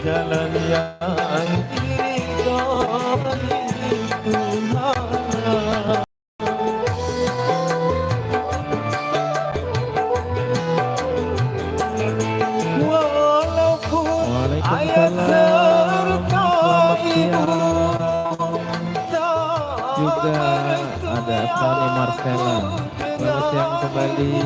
jalan yang diridhoi Tuhan. Walaupun ayah serta ibu juga ada Sani Marcella. Selamat siang kembali.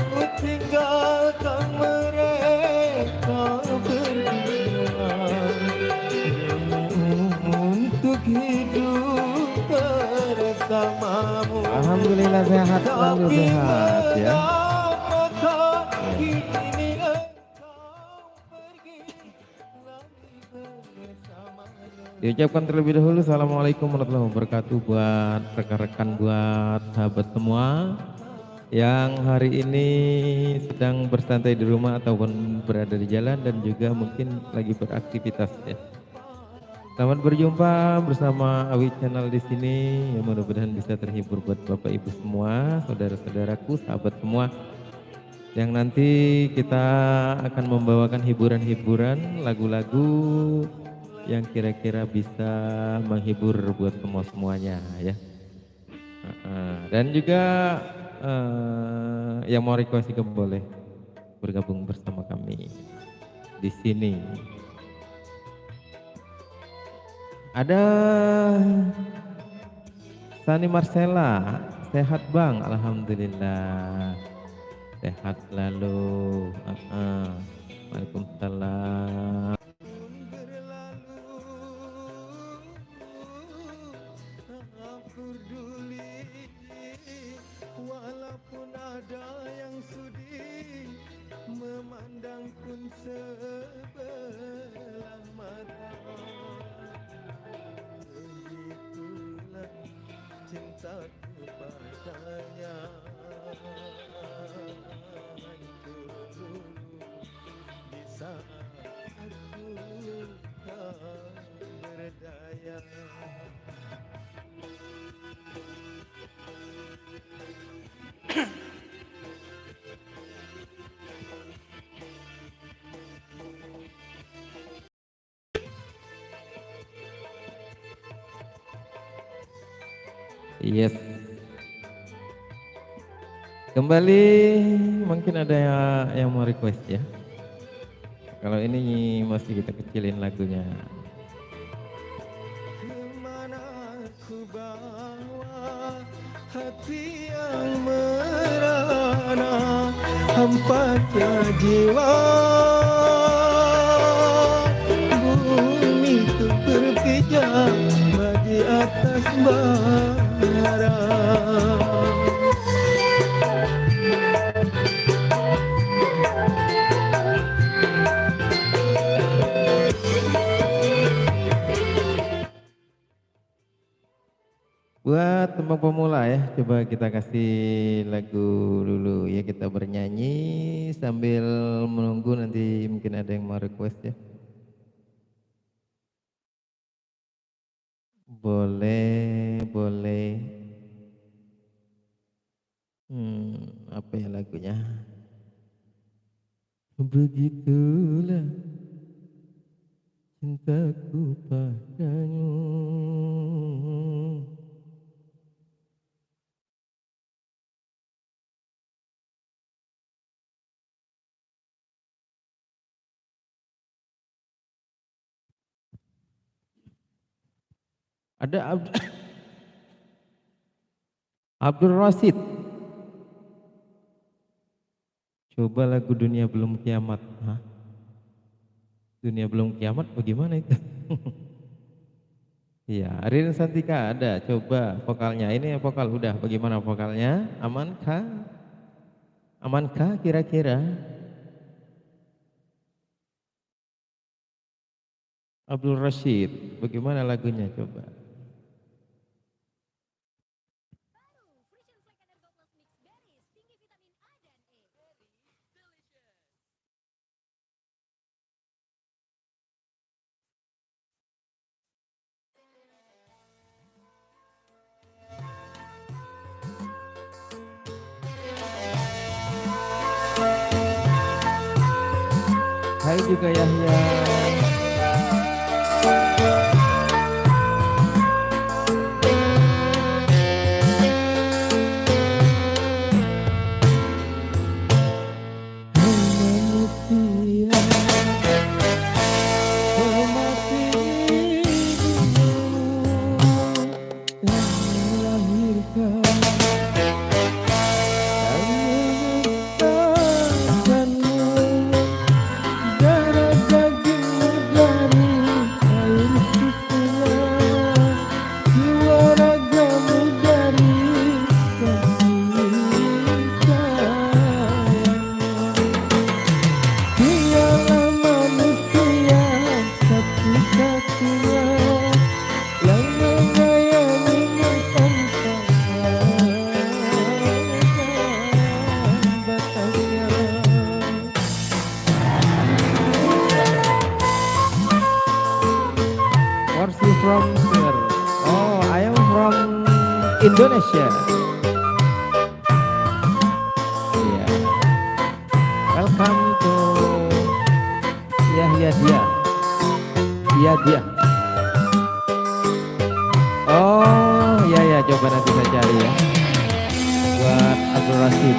Ku tinggalkan mereka berdua untuk hidup bersamamu. Alhamdulillah sehat, selalu sehat ya. Diucapkan terlebih dahulu Assalamualaikum warahmatullahi wabarakatuh buat rekan-rekan, buat sahabat semua yang hari ini sedang bersantai di rumah ataupun berada di jalan dan juga mungkin lagi beraktivitas ya. Selamat berjumpa bersama Awi Channel di sini. Ya, mudah-mudahan bisa terhibur buat Bapak Ibu semua, saudara-saudaraku, sahabat semua. Yang nanti kita akan membawakan hiburan-hiburan, lagu-lagu yang kira-kira bisa menghibur buat semuanya ya. Dan juga yang mau request juga boleh bergabung bersama kami di sini. Ada Sani Marcella, sehat Bang, alhamdulillah sehat lalu. Waalaikumsalam. Walaupun ada yang sudi memandang pun sebelah mata, begitulah cintaku padanya. Dulu di saat aku tak berdaya. Yes. Kembali mungkin ada yang mau request ya. Kalau ini masih kita kecilin lagunya. Kemana ku bawa hati yang merana, hampanya jiwa, bumi ku berpijak di atas bara. Buat tembang pemula ya, coba kita kasih lagu dulu ya, kita bernyanyi sambil menunggu nanti mungkin ada yang mau request ya. Boleh, boleh. Apa ya lagunya? Begitulah cintaku padamu. Ada Abdul Rasid. Coba lagu Dunia Belum Kiamat. Hah? Dunia Belum Kiamat bagaimana itu? Iya, Ririn Santika ada. Coba vokalnya. Ini vokal udah. Bagaimana vokalnya? Amankah? Amankah kira-kira? Abdul Rashid. Bagaimana lagunya coba? Hai juga Yahya. Where's you from, sir? Oh, I am from Indonesia. Yeah. Welcome to Yahya dia. Iya dia. Oh, ya ya, coba nanti saya cari ya. Buat Abdul Rashid.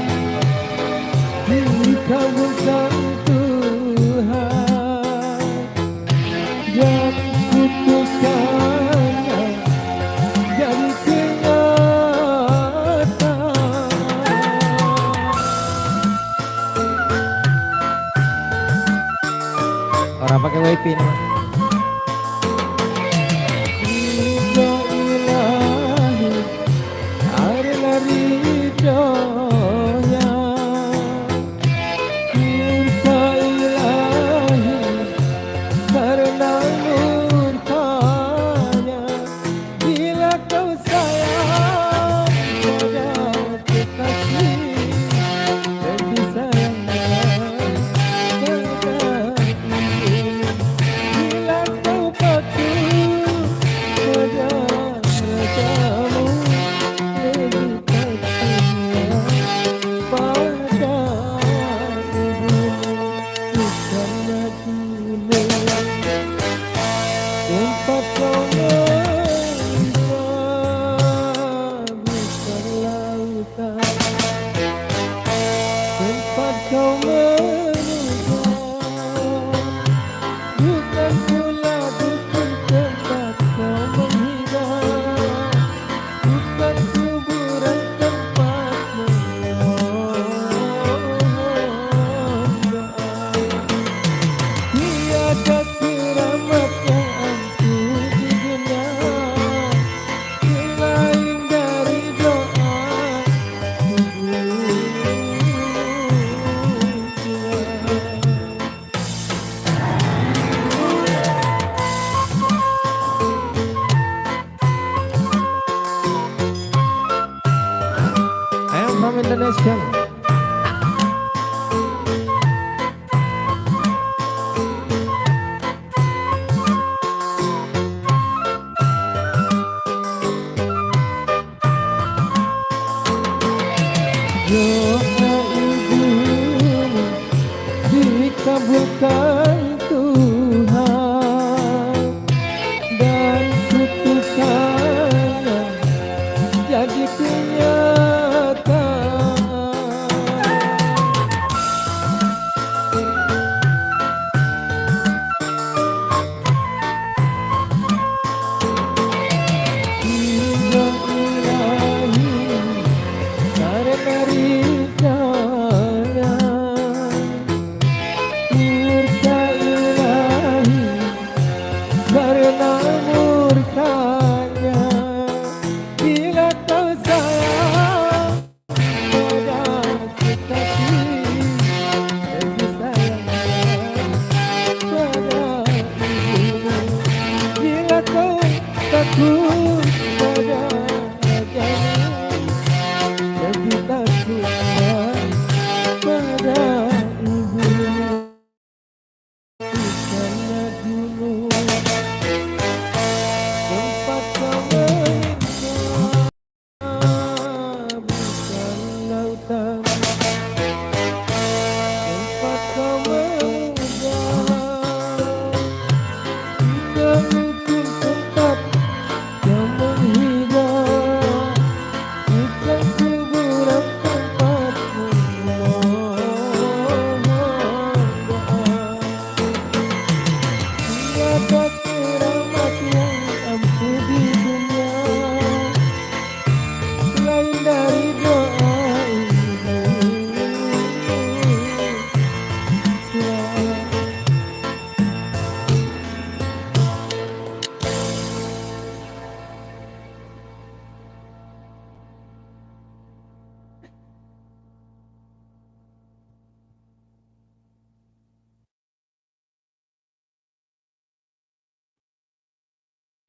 Jika bukan Tuhan yang kutukan jadi kenyataan. Orang pakai wifi nih, Mas. Ridho ilahi adalah ridhonya. Murka ilahi karena murkanya. Bila kau sayang pada kekasih, lebih sayangnya pada ibu. Bila kau patuh pada rajamu, lebih patuhnya pada ibumu. Bukannya dulu tempat kau menyimpan, bukan lautan tempat kau menunggu, bukan pula bukan tempat kau menghidap, bukan kuburan tempat memohon doa. Tiada keramat yang ampuh di dunia selain dari doa hubungan. I am from Indonesia. Doa ibumu dikabulkan Tuhan dan kutukannya jadi kenyataan.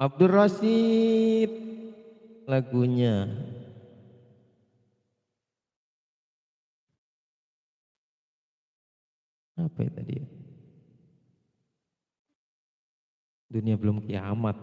Abdul Rashid lagunya. Apa ya tadi ya? Dunia belum kiamat.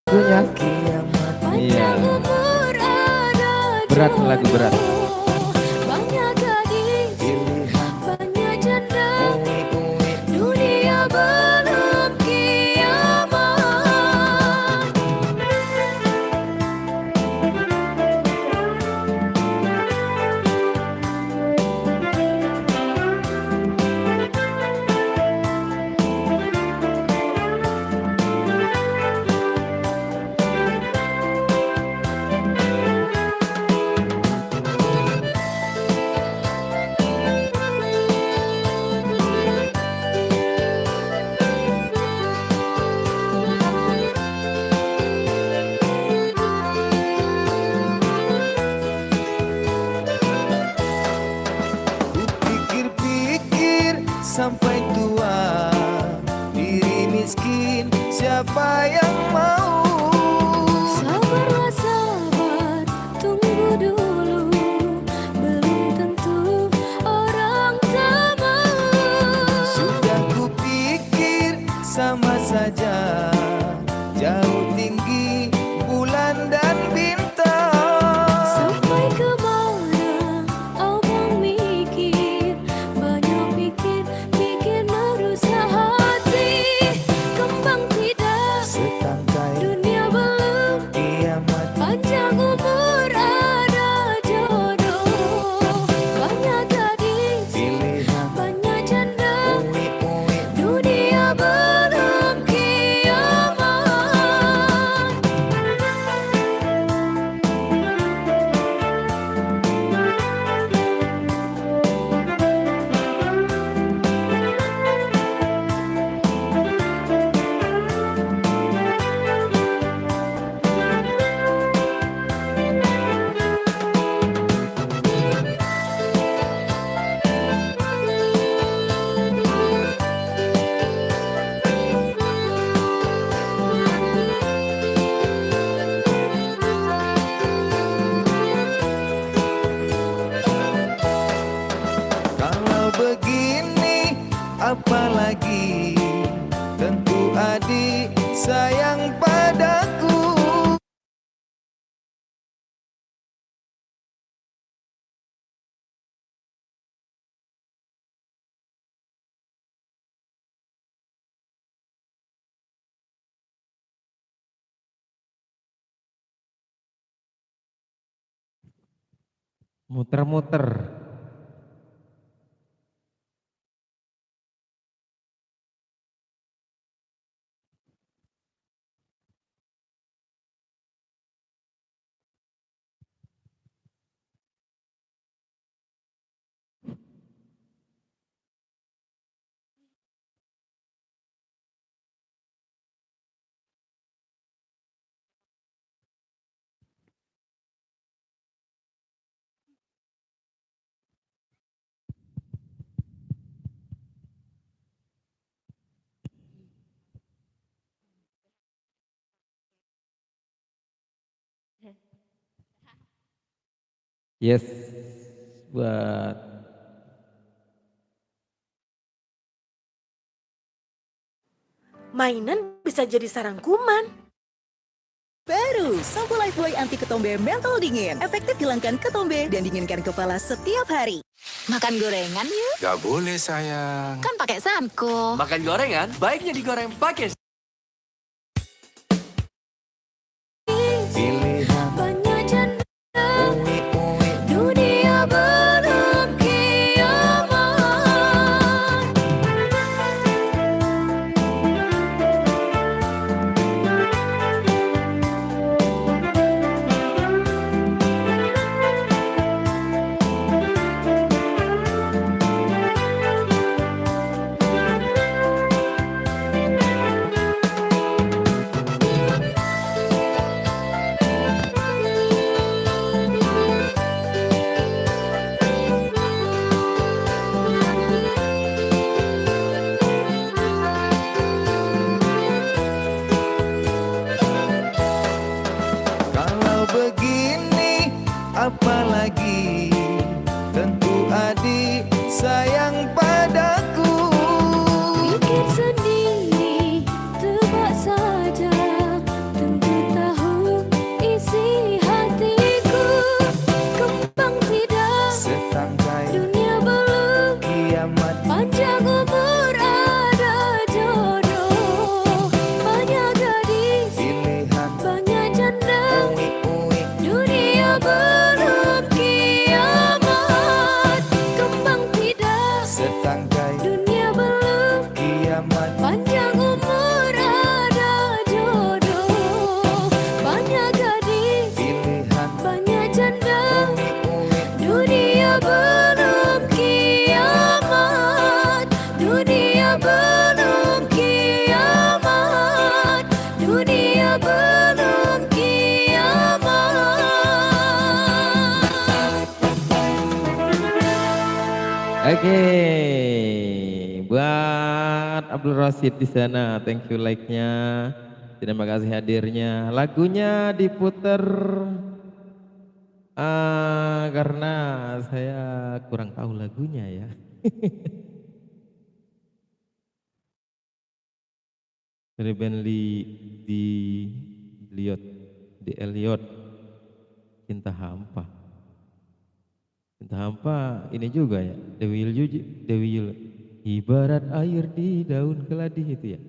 Lagunya. Iya. Berat, lagu berat. Banyak gadis, banyak janda, dunia belum kiamat. Pikir-pikir sampai tua, diri miskin siapa yang mau? Sabarlah sabar, tunggu dulu, belum tentu orang tak mau. Sudah kupikir sama saja, jauh tinggi bulan dan bintang. Sampai ke mana abang mikir, banyak pikir, pikir merusak hati. Kembang tidak, Setangkai dunia belum kiamat, panjang umur ada jodoh. Banyak gadis, pilihan banyak janda, uwi-uwi. dunia belum kiamat. Kalau begini apalagi, tentu adik sayang padaku. Muter-muter. Yes, buat Mainan bisa jadi sarang kuman. Baru, sampo Lifebuoy anti ketombe mentol dingin. Efektif hilangkan ketombe dan dinginkan kepala setiap hari. Makan gorengan yuk. Gak boleh sayang. Kan pakai sanko. Makan gorengan, baiknya digoreng pakai Pilihan Banyak janda, uwi-uwi. begini apalagi, tentu adik sayang padaku. Pikir sendiri, tebak saja, tentu tahu isi hatiku. Kembang tidak, Setangkai dunia belum, kiamat panjang umur ada jodoh. Banyak gadis, pilihan banyak janda, uwi-uwi. dunia belum kiamat. Kembang tidak, Setangkai dunia belum, kiamat panjang umur ada jodoh. Banyak gadis, pilihan banyak janda, uwi-uwi. dunia belum kiamat. Dunia belum kiamat. Dunia belum kiamat. Oke, buat Abdul Rasid di sana, thank you like-nya, terima kasih hadirnya. Lagunya diputer karena saya kurang tahu lagunya ya. Dari band di Elliot, di Elliot, Cinta Hampa. Cinta Hampa ini juga ya, Dewi Yul, ibarat air di daun keladi itu ya.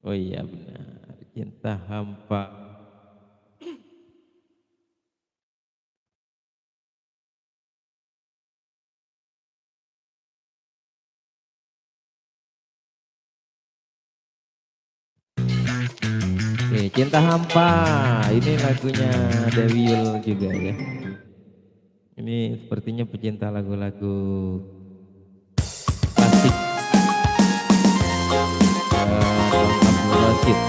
Oh iya benar, Cinta Hampa. Oke, Cinta Hampa, ini lagunya Dewi Yul juga ya. Ini sepertinya pecinta lagu-lagu klasik. Bang Abdul Rasid.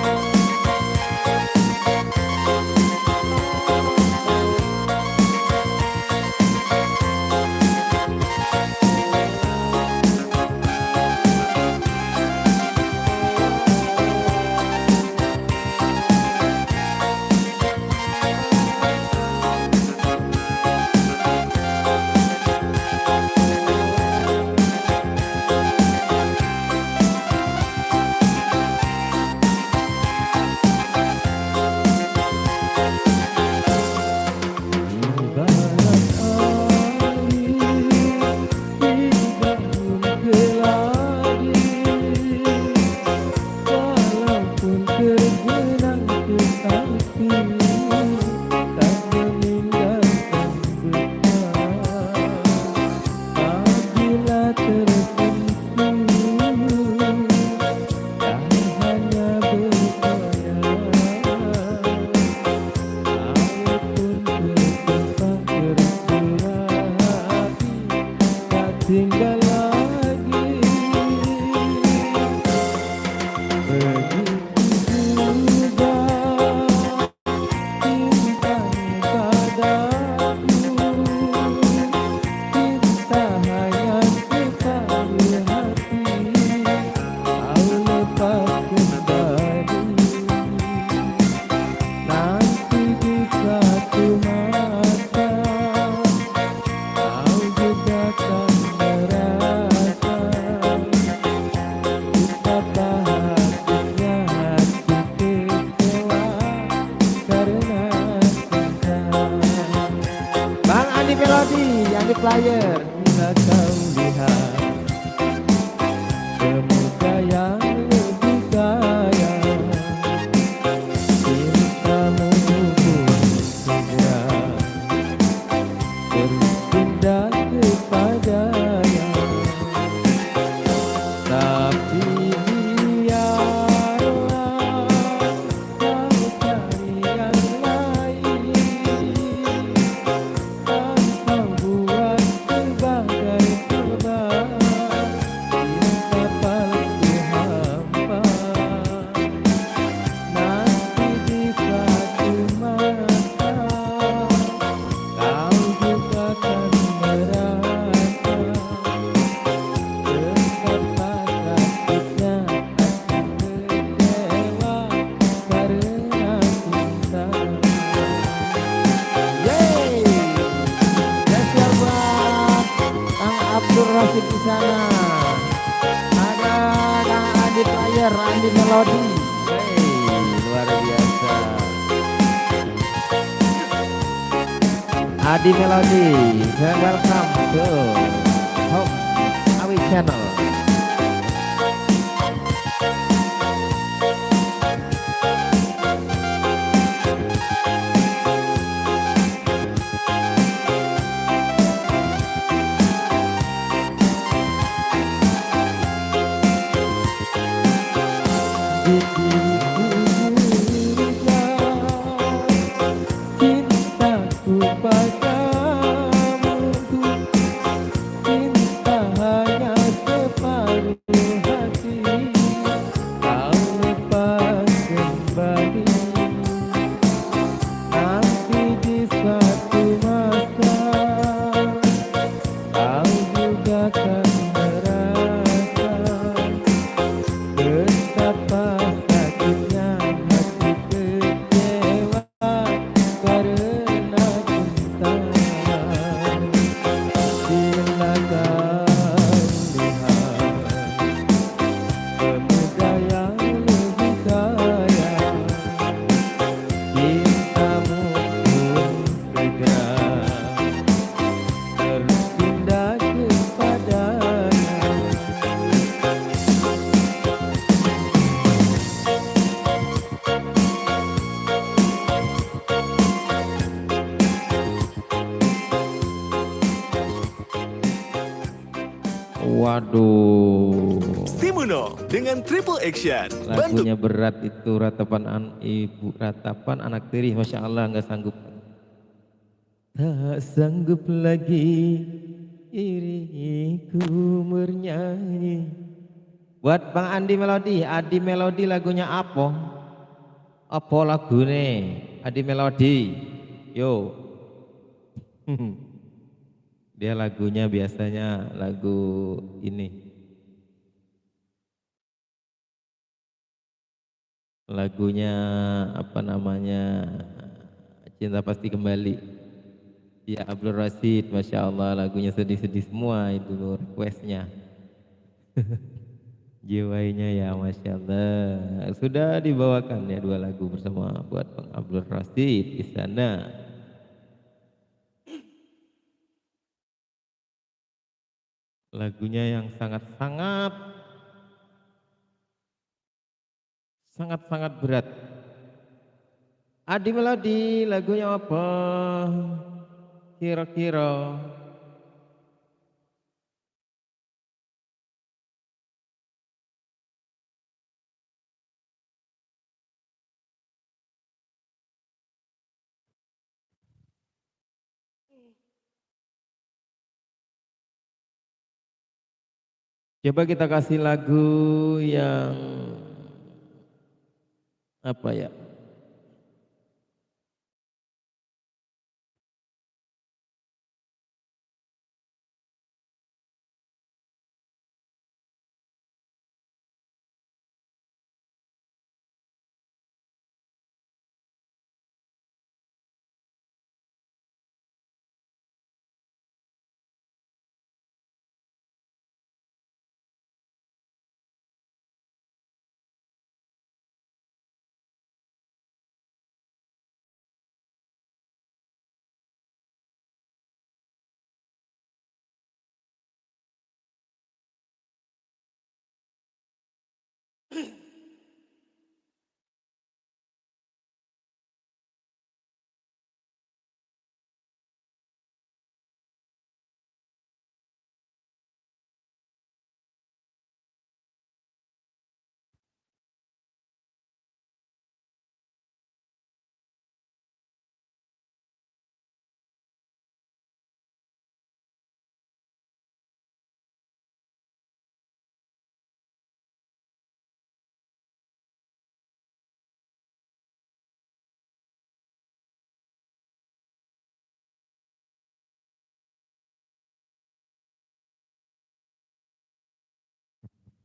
Tinggal lagi begitu juga cintanya padaku. Cinta hanya sekali hati, kau lepas kembali. Nanti di satu masa kau juga akan merasa betapa hatinya hati kecewa karena cinta. Bang Andi Melodi, Andi Player, bila kau lihat pemuda yang lebih kaya, cintamu pun segera berpindah kepadanya. Tapi biarlah kau cari yang lain, tanpa buat sebagai Melody. Hey, luar biasa. Adi Melody, welcome to Home Awi Channel. Cintaku padamu, cinta hanya separuh hati, kau lepas kembali nanti di suatu masa, kau juga akan merasa betapa sakitnya hati kecewa karena cinta. Bila kau lihat pemuda yang lebih kaya, cintamu pun segera berpindah kepadanya. Waduh, Stimuno dengan triple action. Bantu lagunya berat itu ibu ratapan anak tiri, masya Allah nggak sanggup. Tak sanggup lagi diriku bernyanyi. Buat Bang Andi Melody lagunya apa? Apa lagune? Adi Melody, yo. Dia lagunya biasanya lagu ini. Lagunya apa namanya? Cinta Pasti Kembali. Ya Abdul Rasid, masya Allah lagunya sedih-sedih semua itu requestnya. Jiwanya ya masya Allah. Sudah dibawakan ya 2 lagu bersama buat Bang Abdul Rasid di sana. Lagunya yang sangat berat. Adi Melody lagunya apa? Kira-kira. Coba kita kasih lagu yang apa ya?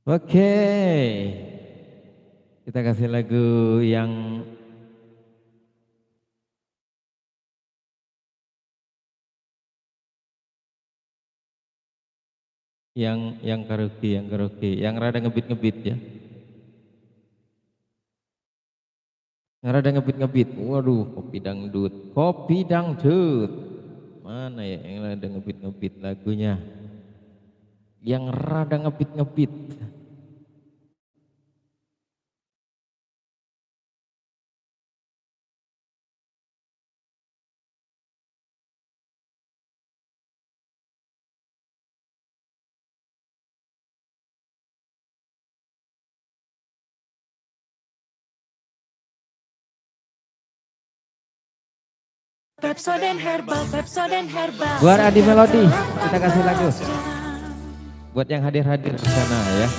Oke, kita kasih lagu yang karaoke, yang rada ngebit ya. Rada ngebit-ngebit. Waduh, kopi dangdut. Kopi dangdut. Mana ya yang rada ngebit-ngebit lagunya? Yang rada ngebit-ngebit. Pepsodent Herbal, Pepsodent Herbal. Buat Adi Melodi, kita kasih lagu. Buat yang hadir-hadir di sana ya.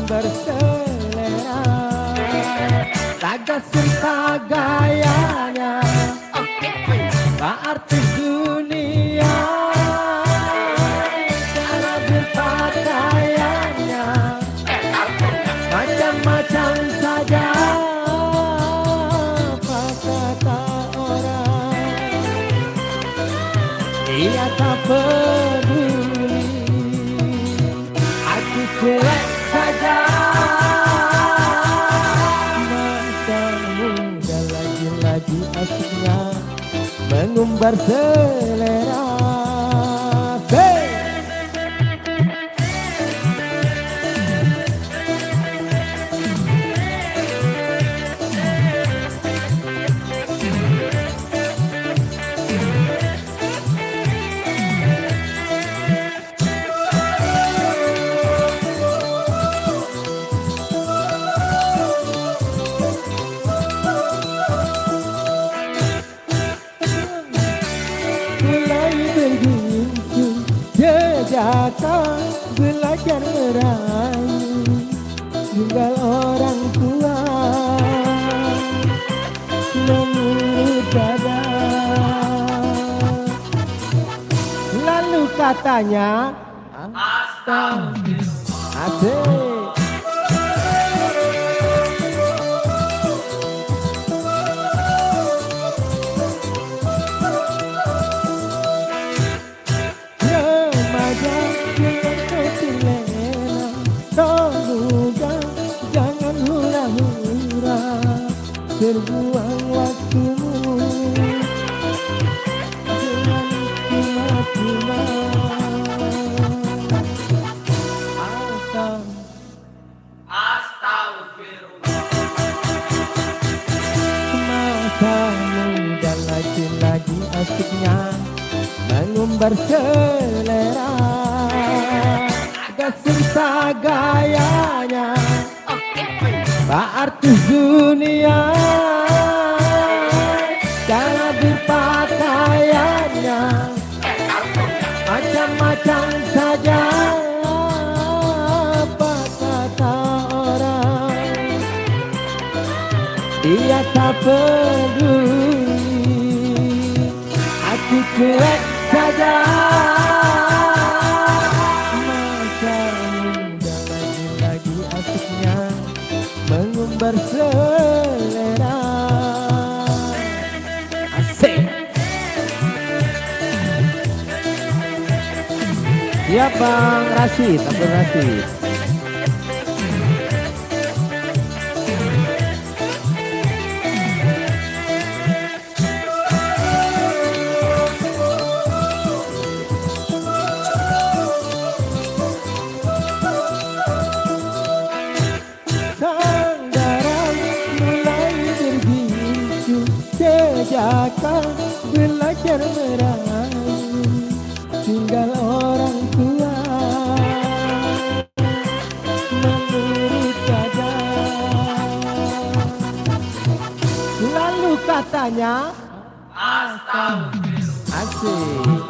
Berselera laga serta gayanya, tak artis dunia cara berpakaiannya macam-macam saja apa kata orang, dia tak peduli, aku cuek saja. Masa muda lagi-lagi asiknya mengumbar selera. Hey! Datang belajar merayu, tinggal orang tua menurut dada. Lalu katanya asik. Jangan hura-hura terbuang waktumu dengan cuma-cuma. Astagfirullah. Masa muda lagi-lagi asiknya mengumbar selera, serta gayanya, tak artis dunia cara berpakaiannya macam-macam saja apa kata orang, dia tak peduli, aku cuek saja. Mengumbar selera. Asik. Ya Bang Rasid, Abdul Rasid. Mulai akan belajar merayu, tinggal orang tua menurut kata. Lalu katanya asik.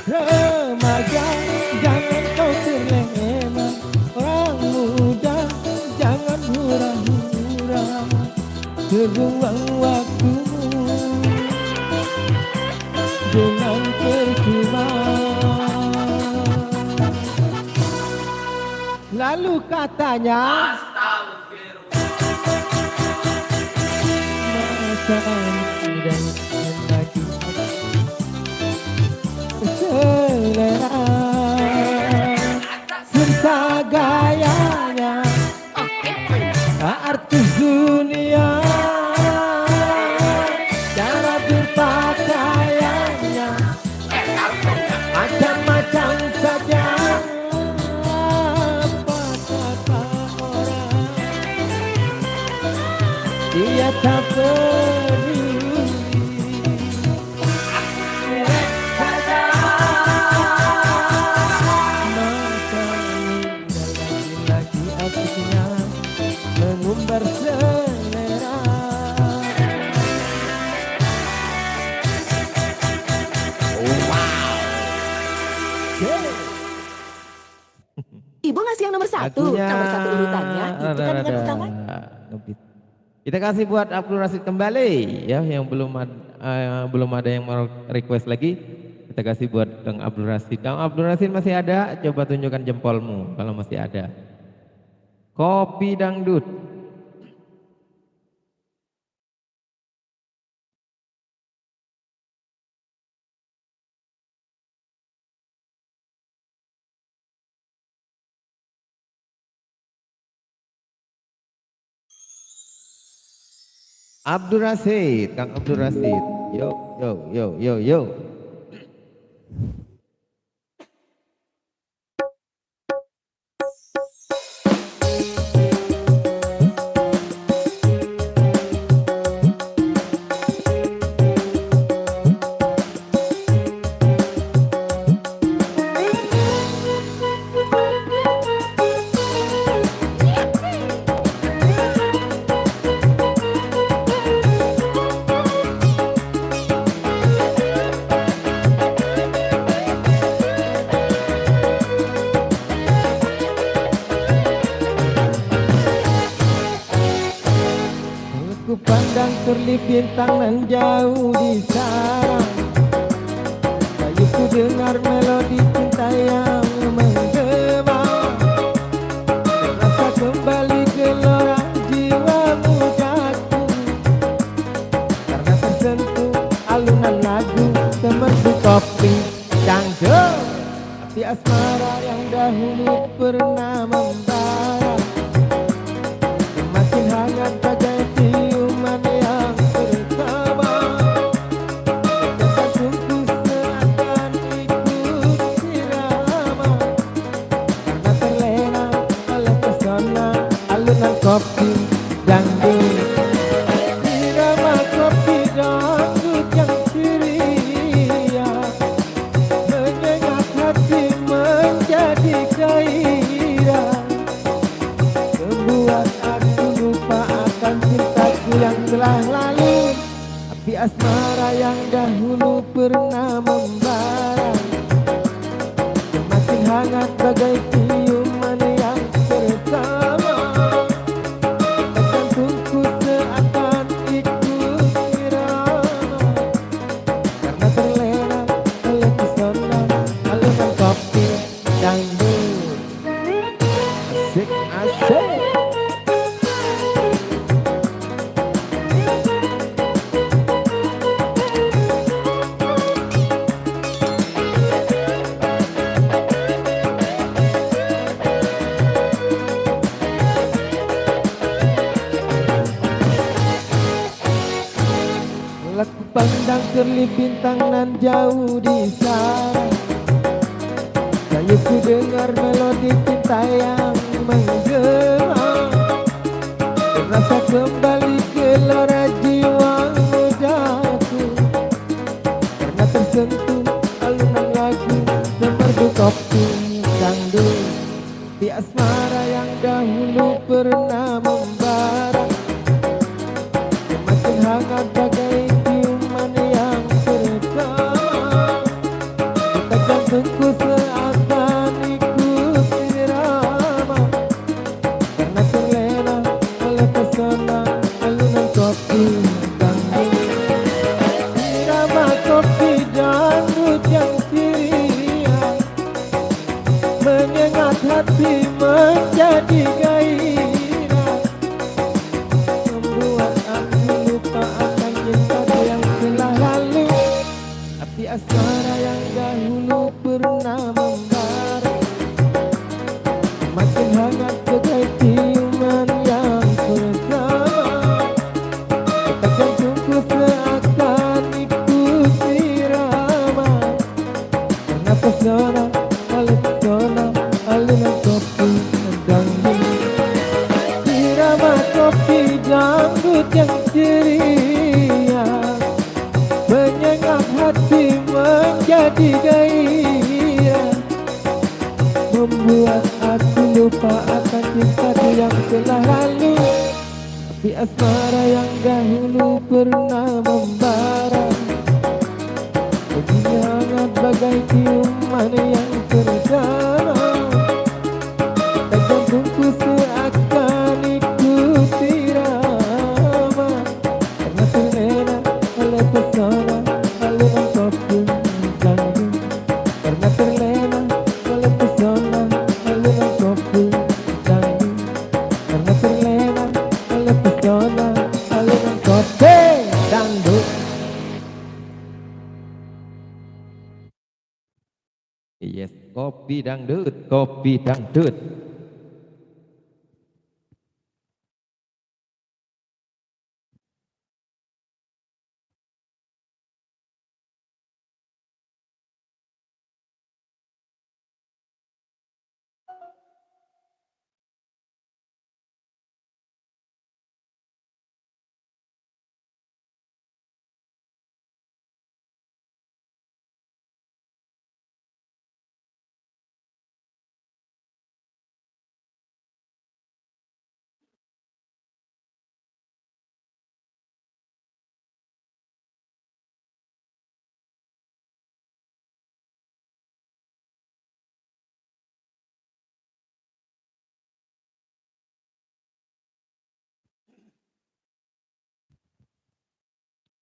Remaja jangan kau terlena, orang muda jangan hura-hura, terbuang waktumu dengan percuma. Lalu katanya masa muda lagi selera serta gayanya, artis dunia cara berpakaiannya macam-macam saja. Apa kata orang, dia tak peduli. Mengumbar selera. Ibu ngasih yang nomor satu, nomor satu urutannya, itu kan dengan utamanya. Kita kasih buat Abdul Rasid kembali ya, yang belum ada yang mau request lagi. Kita kasih buat Kang Abdul Rasid. Kang Abdul Rasid masih ada? Coba tunjukkan jempolmu kalau masih ada. Kopi dangdut. Abdul Rasid, Kang Abdul Rasid. Yo, yo, yo, yo, yo. Ku pandang terlip bintang nan jauh di sana, bayu ku dengar melodi cinta yang menggema, rasa kembali gelora jiwa mudaku, karena tersentuh alunan lagu temerdu kopi dangdut, api asmara yang dahulu pernah membara, semakin hangat bagai ciuman yang pertama. Jantungku seakan ikut irama, karena terlena oleh pesona alunan kopi dangdut. Irama kopi dangdut yang ceria menyengat hati menjadi gairah, membuat aku lupa akan cintaku yang telah lalu, api asmara yang dahulu pernah membara, semakin hangat bagai ciuman yang pertama. Jantungku seakan ikut irama, karena terlena oleh pesona alunan kopi dangdut. Asik, asik. Laku pandang kerlip bintang nan jauh di sana, asmara yang menggema, terasa kembali gelora jiwa mudaku, karena tersentuh alunan lagu semerdu kopi dangdut di asmara yang dahulu pernah membara, semakin hangat bagai ciuman yang pertama. Detak jantungku seakan ikut irama, karena terlena oleh pesona alunan kopi dangdut. Irama kopi dangdut yang ceria menyengat hati menjadi gairah, membuat aku lupa akan cinta yang telah lalu. Api asmara yang dahulu pernah membara, makin hangat bagai ciuman yang pertama. Detak jantungku seakan ikut irama, karena pesona oleh pesona alunan kopi dangdut. Irama kopi dangdut yang ceria menyengat hati menjadi gairah, membuat aku lupa akan cinta yang telah lalu. Api asmara yang dahulu pernah membara, begini hangat bagai ciuman yang pertama. Detak jantungku seakan ikut irama, karena terlena oleh pesona alunan kopi dangdut. Karena terlena oleh pesona alunan kopi dangdut. Karena terlena oleh pesona alunan kopi dangdut. Yes, kopi dangdut, kopi dangdut.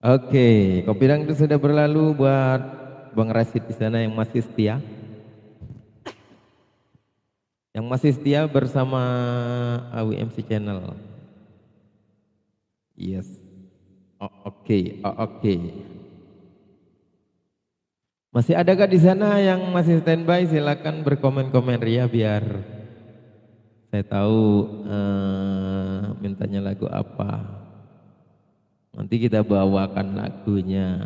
Oke, kopi dangdut sudah berlalu. Buat Bang Rasid di sana yang masih setia, bersama AWMC Channel. Yes. Oh, oke, oh, oke. Masih ada gak di sana yang masih standby? Silakan berkomen-komen ya, biar saya tahu mintanya lagu apa. Nanti kita bawakan lagunya.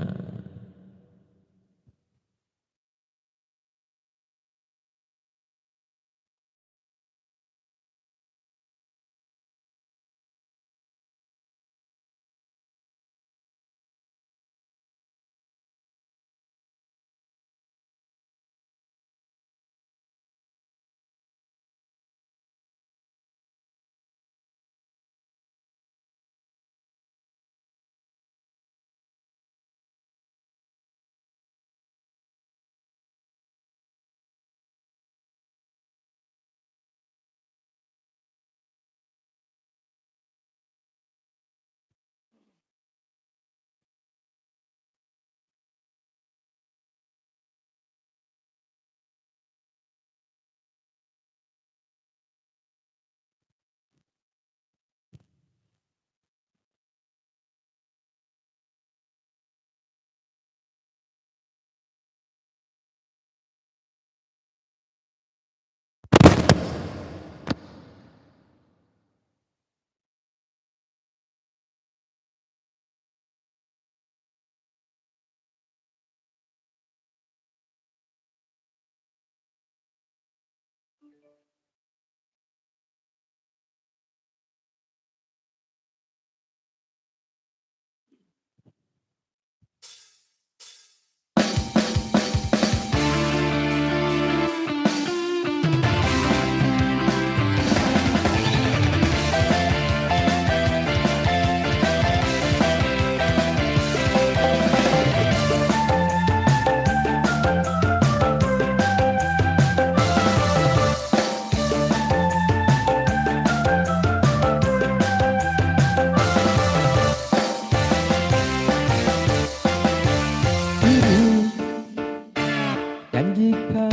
janjikan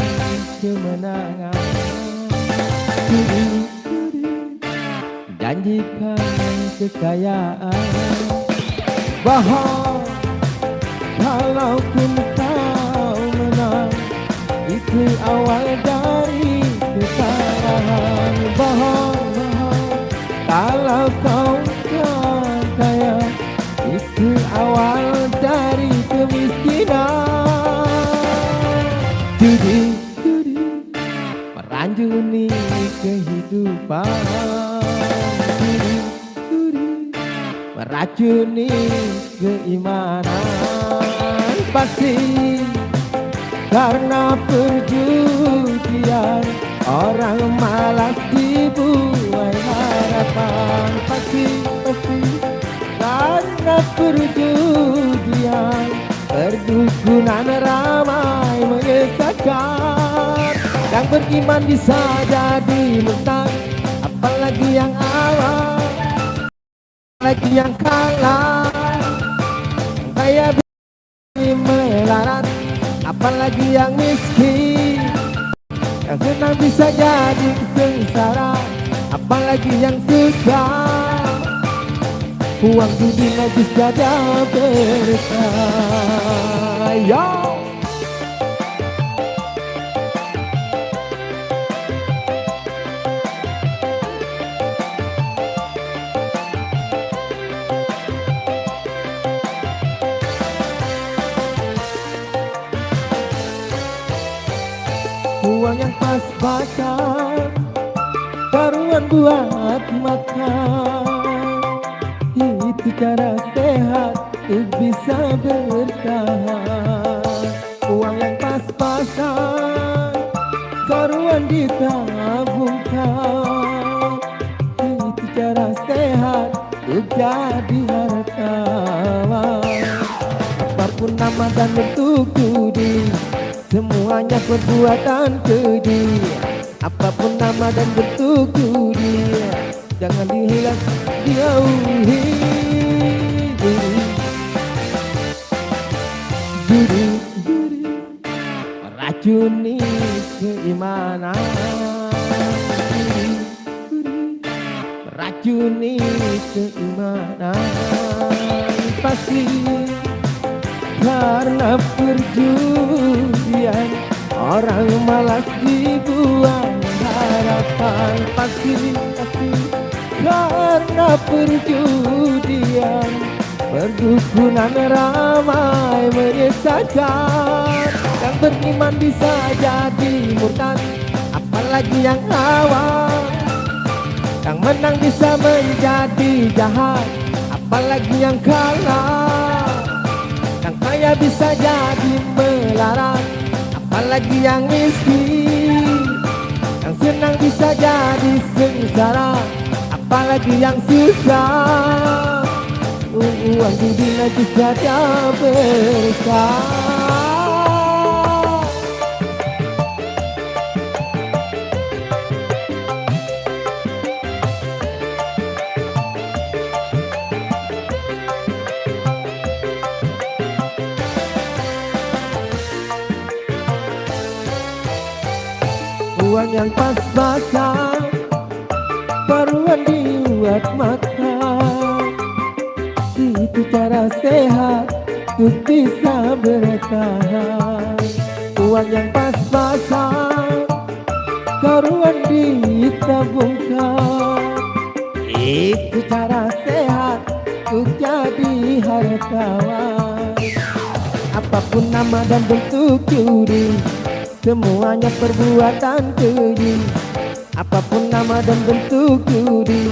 kemenangan, judi, janjikan kekayaan, bohong kalaupun kau menang, itu awal dari kesalahan. Bohong kalau kau kaya, itu awal dari kemiskinan. Judi meracuni kehidupan, judi meracuni keimanan. Pasti karena perjudian orang malas dibuai harapan. Pasti karena perjudian perdukunan ramai menyesatkan. Yang beriman bisa jadi murtad, apalagi yang awam, apalagi yang kalah. Kaya melarat, apalagi yang miskin. Yang senang bisa jadi sengsara, apalagi yang susah. Uang judi najis dada berkah. Yo! Uang yang pas-pasan, taruhan buat makan, itu cara sehat untuk bisa bertahan. Uang yang pas-pasan, taruhan ditabungkan, itu cara sehat untuk jadi hartawan. Apapun nama dan bentuk judi, semuanya perbuatan keji. Apapun nama dan bentuk judi, jangan dihilang, dijauhi. Judi meracuni keimanan, judi meracuni keimanan. Pasti karena perjudian orang malas dibuang harapan. Pasti karena perjudian perdukunan ramai menyesatkan. Yang beriman bisa jadi murtad, apalagi yang awam. Yang menang bisa menjadi jahat, apalagi yang kalah. Yang kaya bisa jadi melarat, apalagi yang miskin. Yang senang bisa jadi sengsara, apalagi yang susah. Uang judi najis dada berkah. Uang yang pas-pasan, baruan dibuat makan, itu cara sehat untuk bisa bertahan. Uang yang pas-pasan, baruan ditabungkan, itu cara sehat untuk jadi hartawan. Apapun nama dan bentuk judi, semuanya perbuatan keji. Apapun nama dan bentuk judi,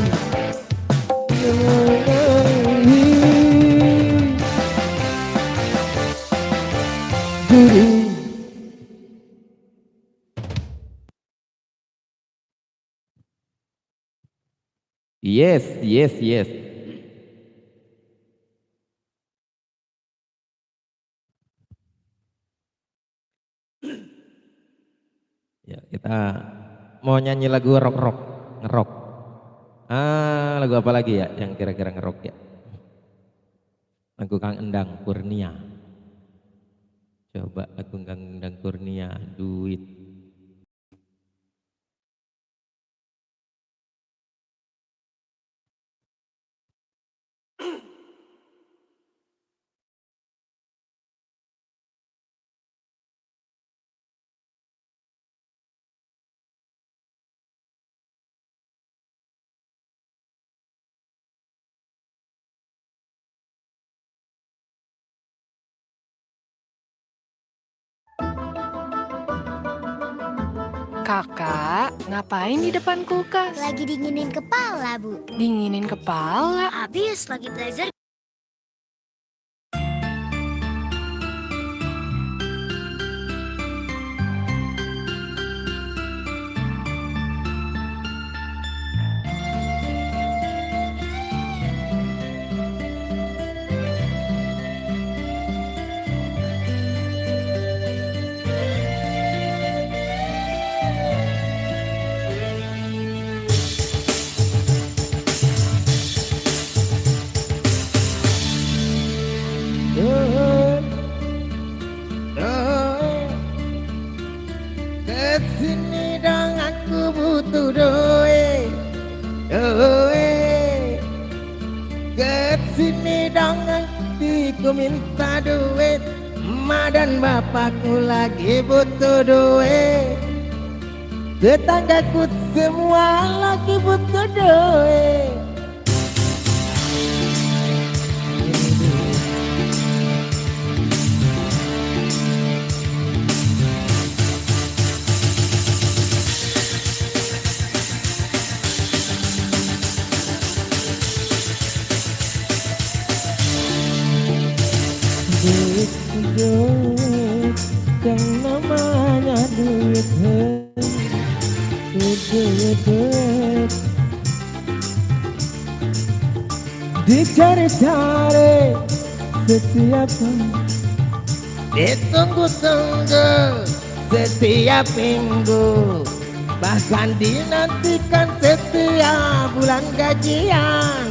judi. Yes. Ya, kita mau nyanyi lagu ngerok. Lagu apa lagi ya yang kira-kira ngerok ya? Lagu Kang Endang Kurnia. Coba lagu Ganggang Kurnia, duit. Kakak, ngapain di depan kulkas? Lagi dinginin kepala, Bu. Dinginin kepala. Habis lagi belajar. Kesini dong aku butuh duit. Kesini dong aku minta duit. Emak dan bapakku lagi butuh duit. Tetanggaku semua lagi butuh duit. Duit, duit, yang namanya duit, duit, dicari-cari setiap hari, ditunggu-tunggu setiap minggu, bahkan dinantikan setiap bulan gajian.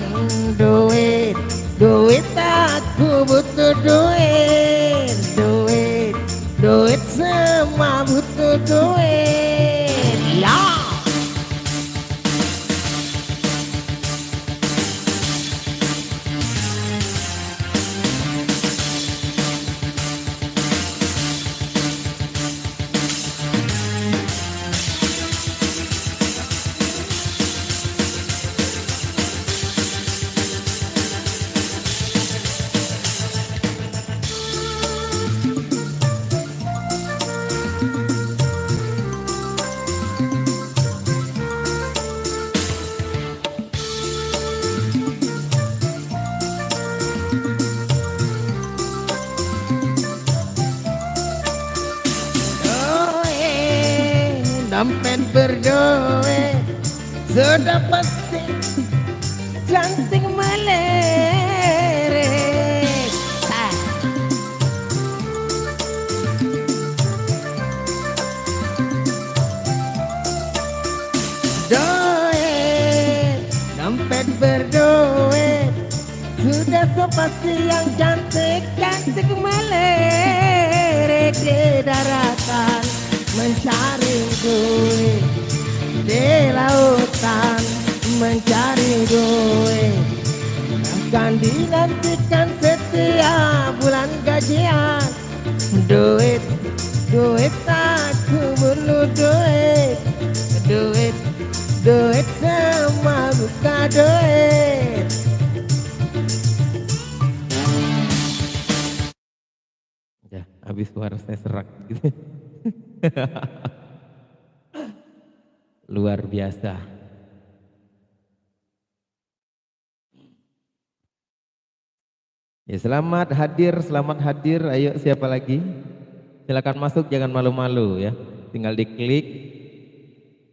Duit, duit, aku butuh duit. Duit, duit, semua butuh duit. Ya. Dompet berduit sudah pasti cantik melirik. Duit, dompet berduit sudah pasti yang cantik melirik di daratan. Mencari duit di lautan, mencari duit akan dinantikan setiap bulan gajian. Duit, duit, aku butuh duit. Duit, duit, semua buka duit. Ya, habis suara saya serak gitu. Luar biasa. Ya, selamat hadir. Ayo siapa lagi? Silakan masuk, jangan malu-malu ya. Tinggal diklik,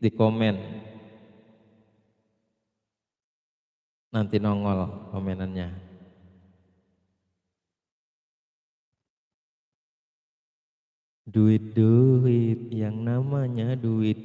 di komen. Nanti nongol komenannya. Duit, yang namanya duit.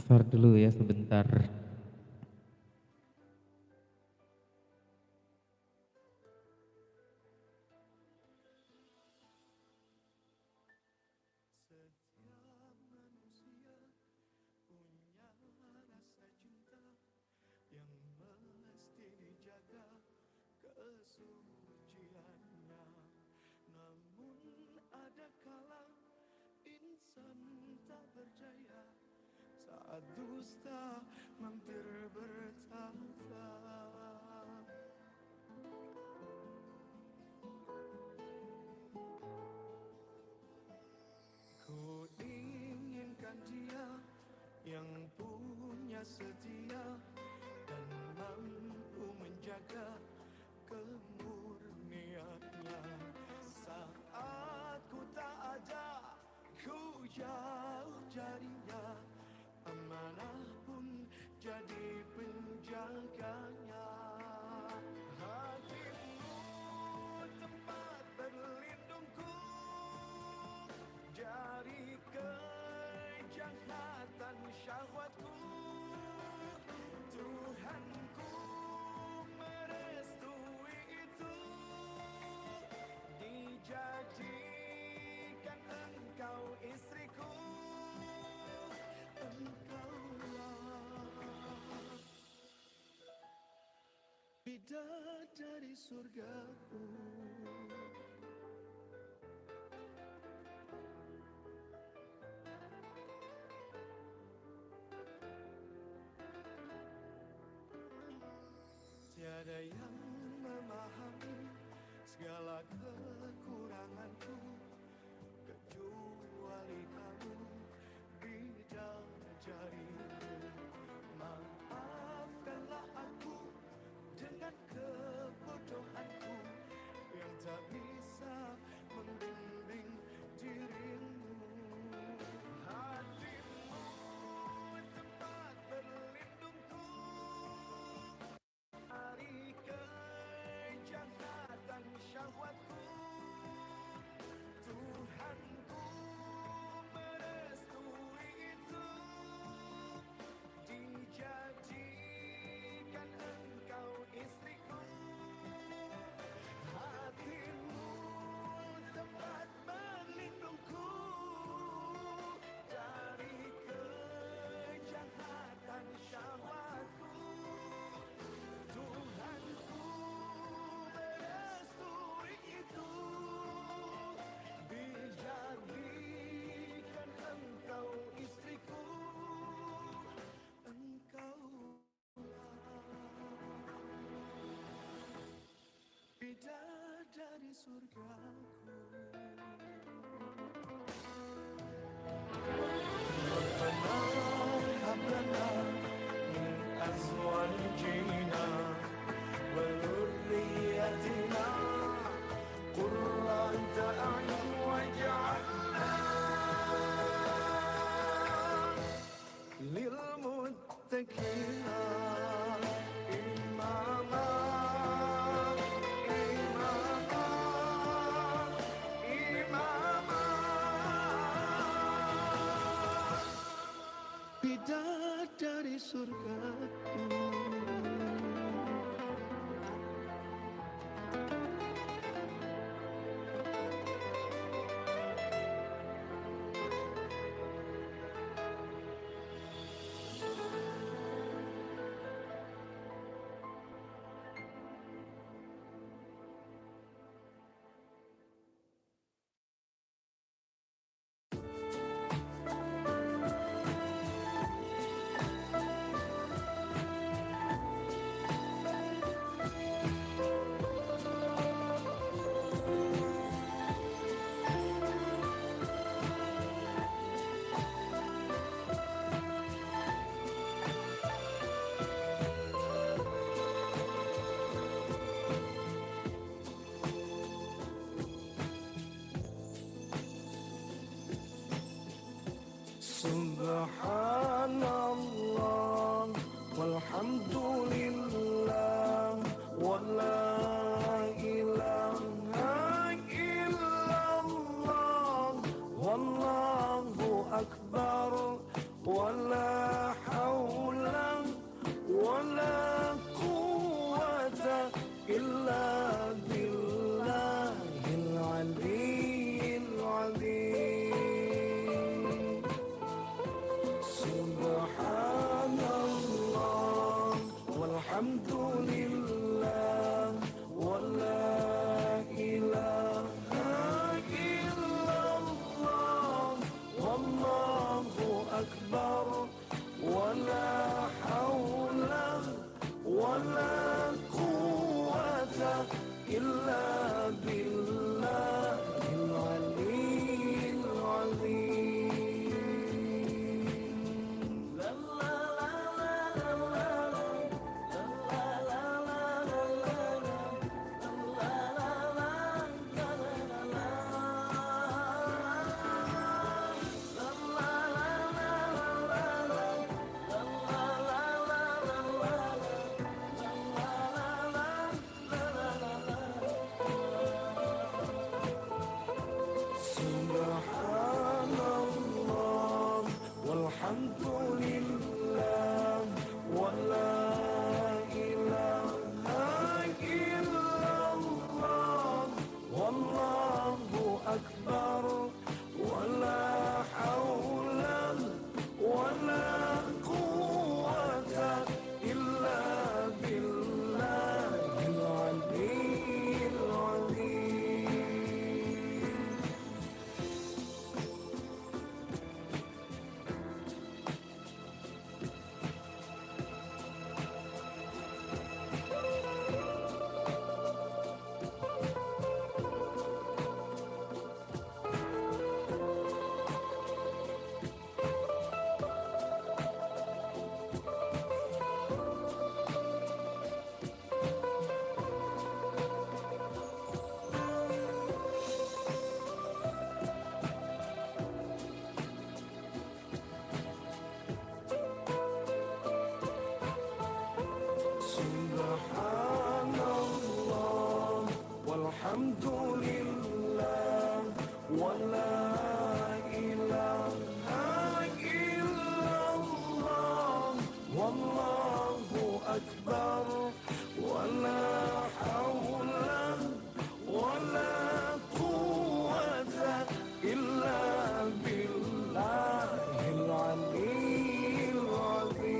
asar dulu ya sebentar. Saat dusta mampir bertata, ku inginkan dia yang punya setia dan mampu menjaga kemurniannya. Saat ku tak ada, ku jauh jadinya, amanah pun jadi penjaganya. Hatimu tempat berlindungku dari kejahatan syahwatku. Tuhanku merestui itu, dijadikan engkau istriku. Bidadari surgaku. Tiada yang memahami segala kekuranganku kecuali kamu, bidadariku. Maafkanlah aku dengan kebodohanku yang tak bisa membimbing dirimu. Hatimu tempat berlindungku dari kejahatan syahwatku. Tuhanku merestui itu, dijadikan engkau istriku. Hatimu tempat berlindungku dari kejahatan syahwatku. Tuhanku merestui itu, dijadikan engkau istriku. Bidadari surgaku. Rabbana hab lana min azwajina wa dhurriyyatina qurrata a'yun waj'alna lil muttaqina imama. Bidadari surgaku. Subhanallah walhamdulillah wa la ilaha illallah wallahu akbar wa la إلا بالله العلي العظيم لا لا لا لا لا سبحان الله والحمد لله ولا إله إلا الله والله أكبر ولا حول ولا قوة إلا بالله العلي العظيم سبحان الله والحمد لله ولا إله إلا الله والله أكبر ولا حول ولا قوة إلا بالله العلي العظيم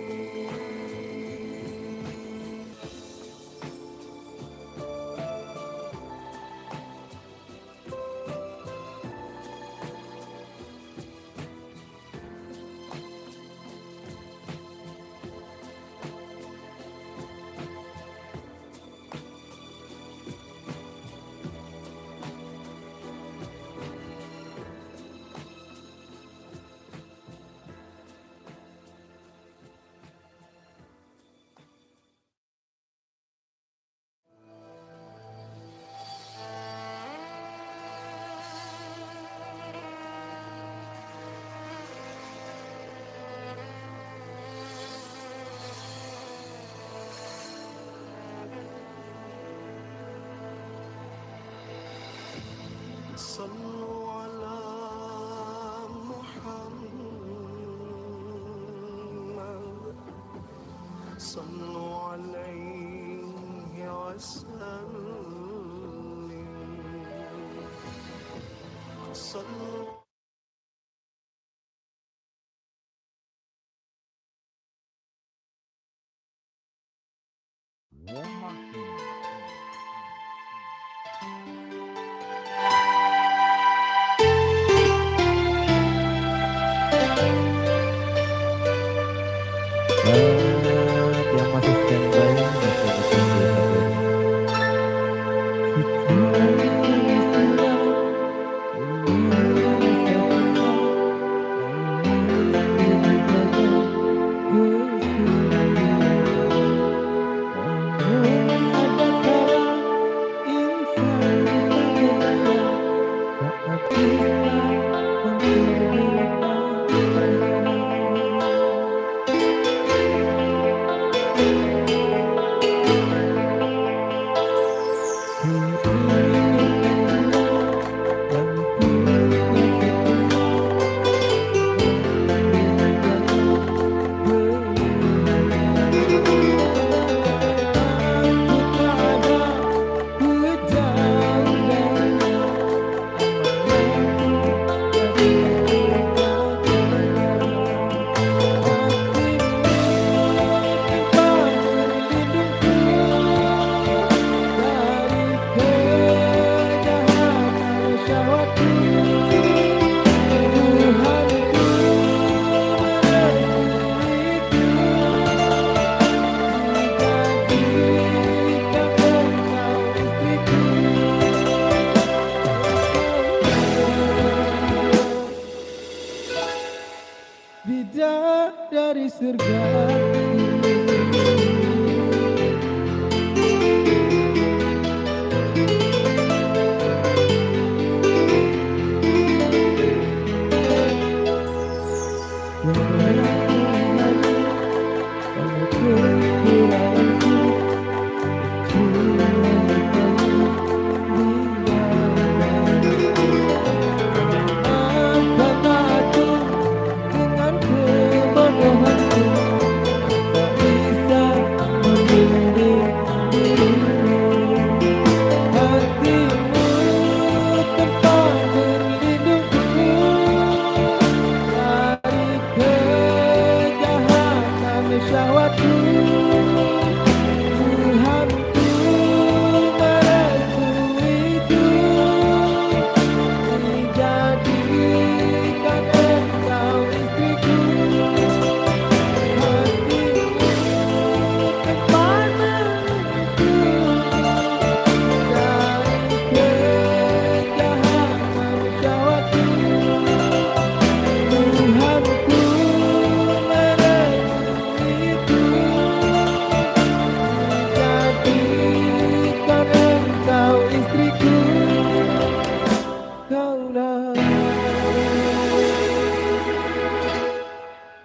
صلوا على محمد صلوا عليه وسلم صلوا Yang masih standby surga.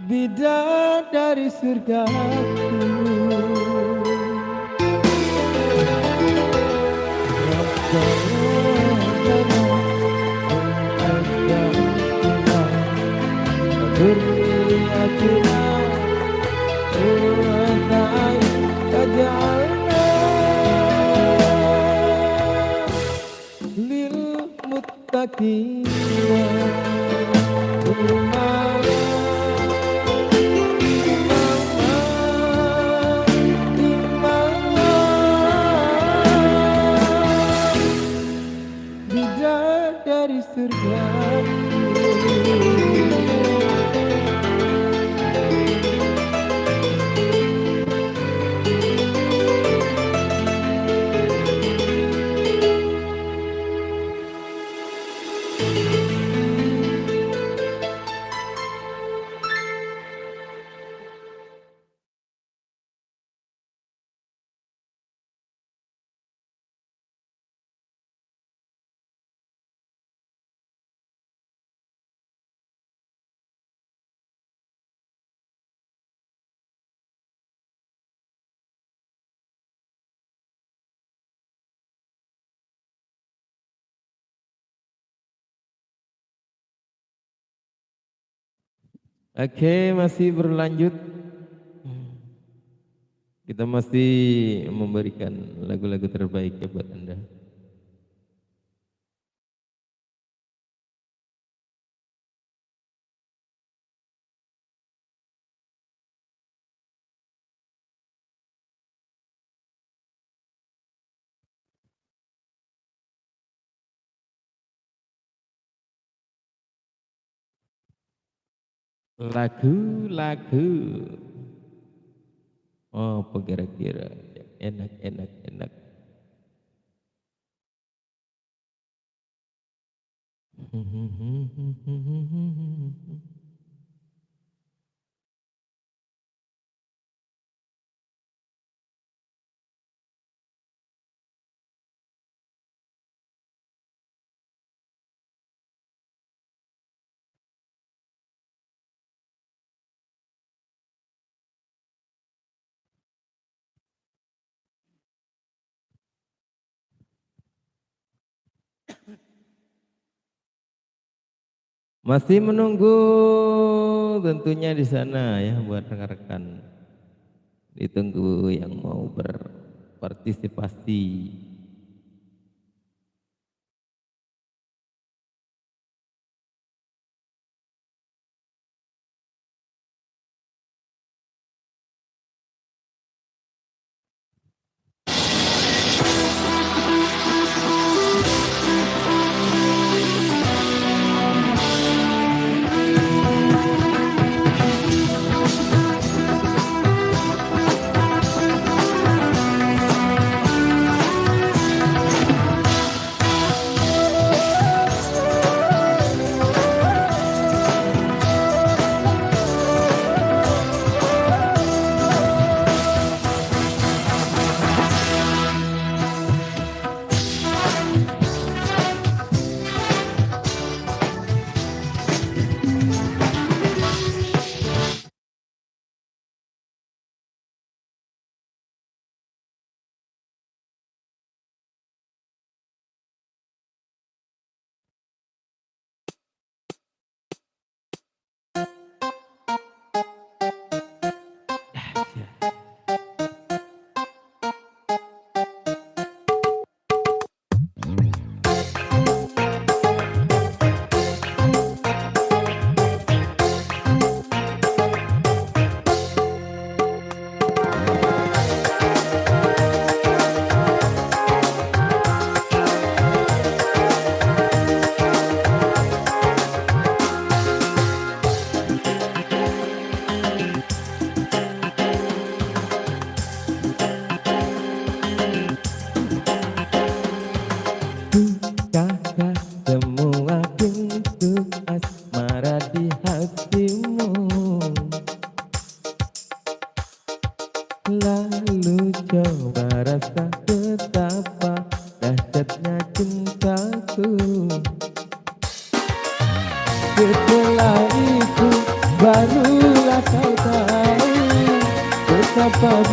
Bidadari surgaku. Lil muttaqina dari surga. Oke, masih berlanjut. Kita masih memberikan lagu-lagu terbaik ya buat Anda. Lagu-lagu apa kira-kira enak. Masih menunggu tentunya di sana ya buat rekan-rekan. Ditunggu yang mau berpartisipasi.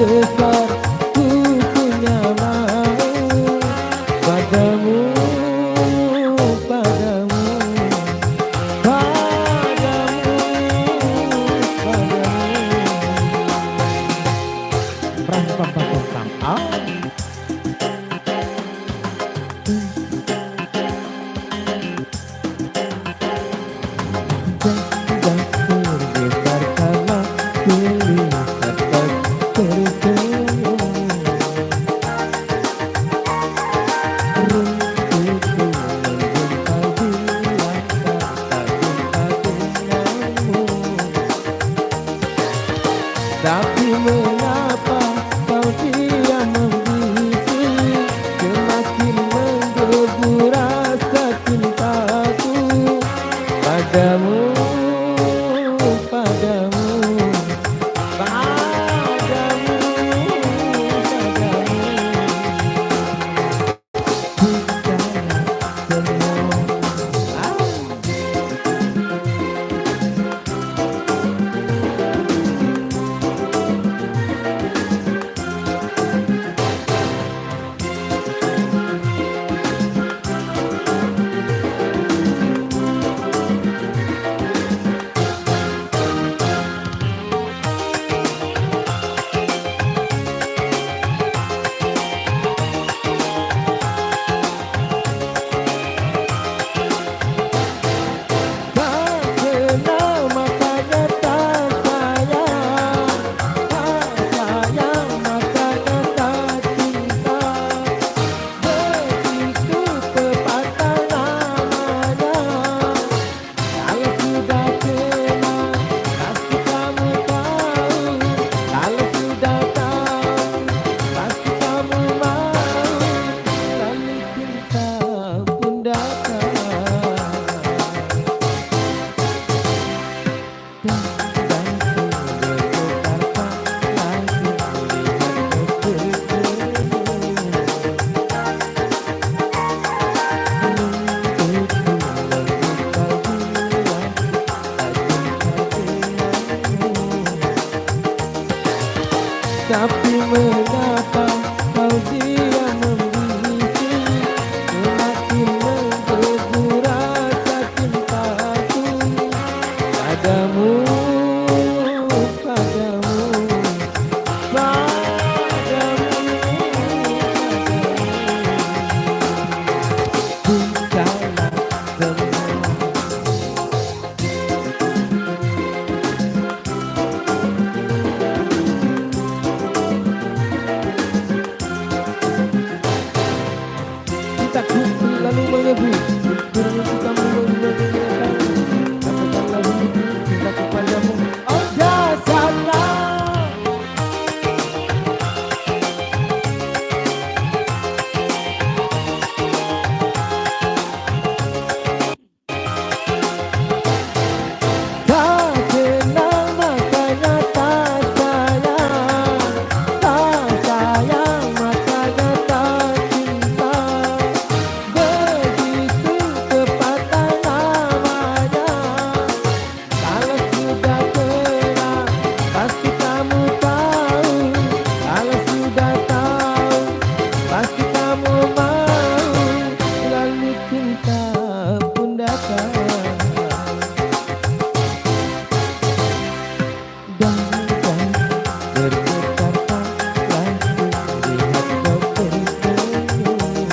besar ku punya mau padamu, padamu, padamu, padamu. Ram pam pam pam pam. Tapi mengapa kau diam membisu, semakin menggebu rasa cintaku padamu, padamu, padamu, tapi mengapa kau diam membisu, semakin menggebu rasa cintaku padamu, padamu, padamu, cintalah semua. Kita kumpul lalu mengebu, kurang kita mengebu, katakanlah hidup cinta kepadamu. Oh dasarlah. Tak kenal makanya tak sayang, tak sayang makanya tak cinta. Begitu kepatah namanya, kalau sudah kenal pasti kamu tahu, kalau sudah tahu pasti kamu mau, lalu cinta pun datang. Dan bergetarkan langsung lihat kau tersenyum,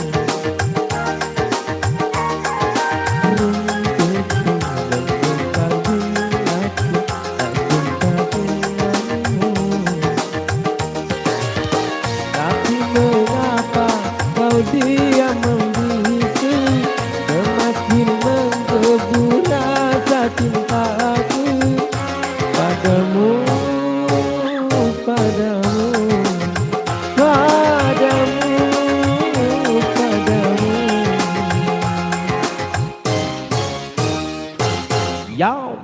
rumputku membesar di hati, tak cinta denganmu. Tapi mengapa kau diam membisu, semakin menggebu rasa cintaku padamu, padamu, padamu, padamu. Yo.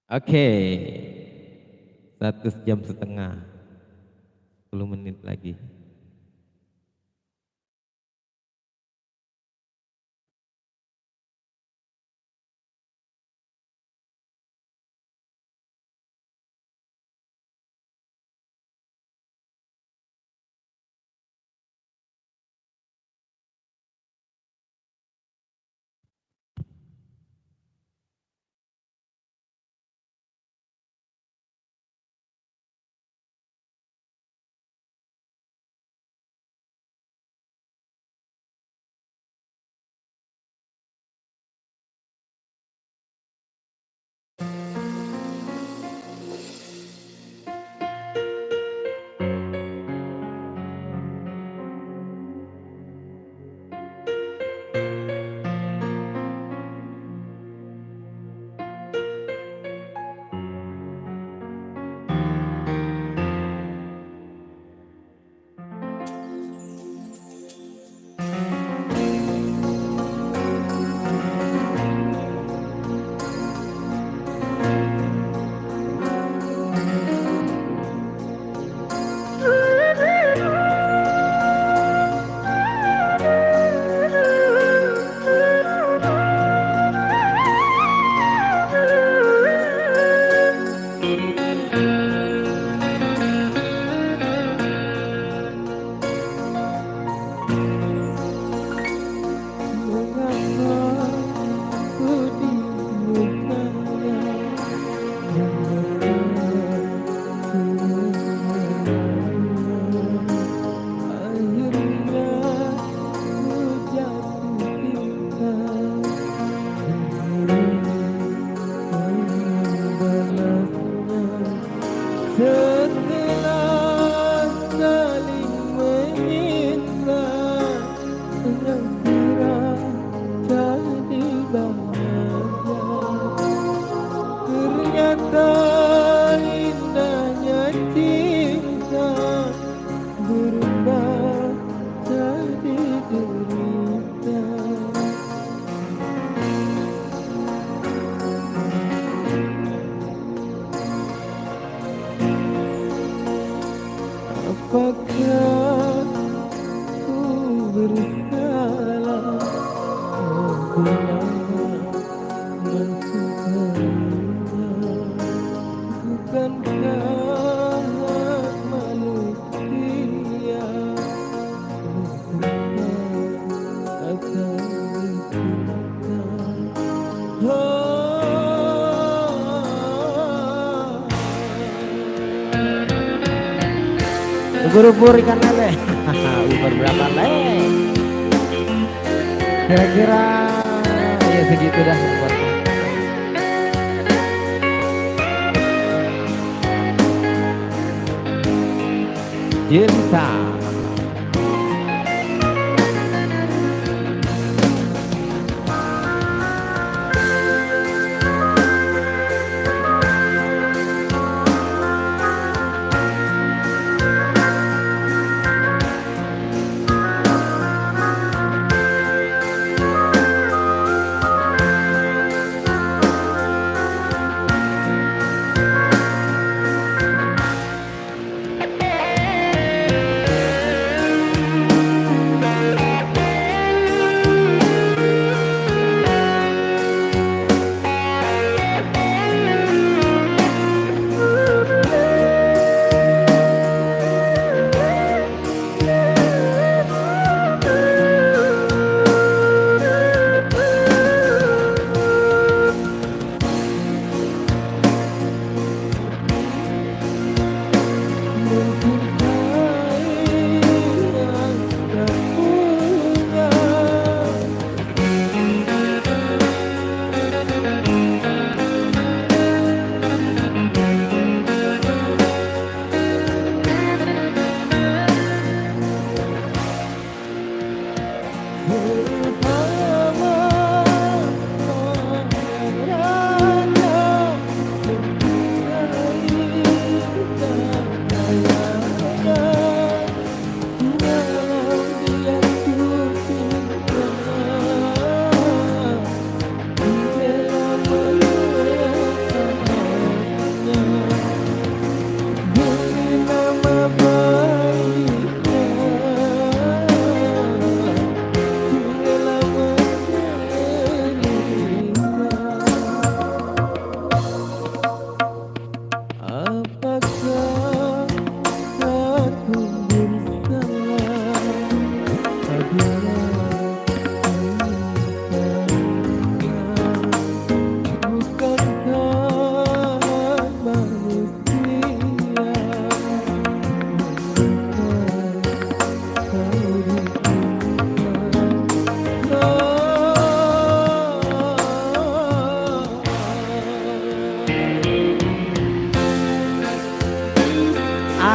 Oke, 1,5 jam, 10 menit lagi. Bukankah manusia akan ubur-ubur ikan lele. Ubur berapa lele? Kira-kira ya segitu dah. Cinta.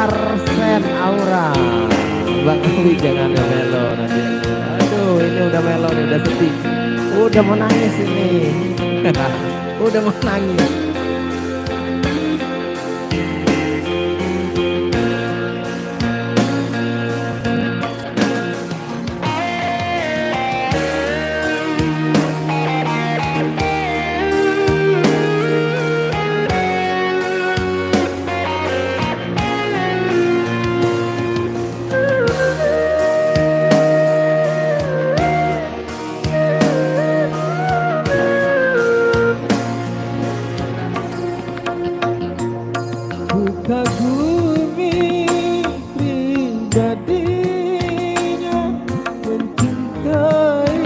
Arsen Aura. Bang Awi jangan melo nanti. Aduh ini udah melo nih, udah sedih. Udah mau nangis ini. Udah mau nangis. Kagumi pribadinya, mencintai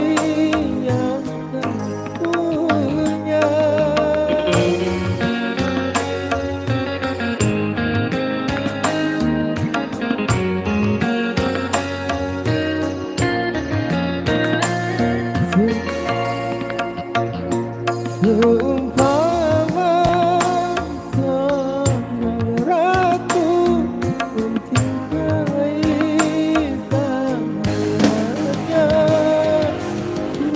yang tak punya. Seumpama ratu mencintai tangannya,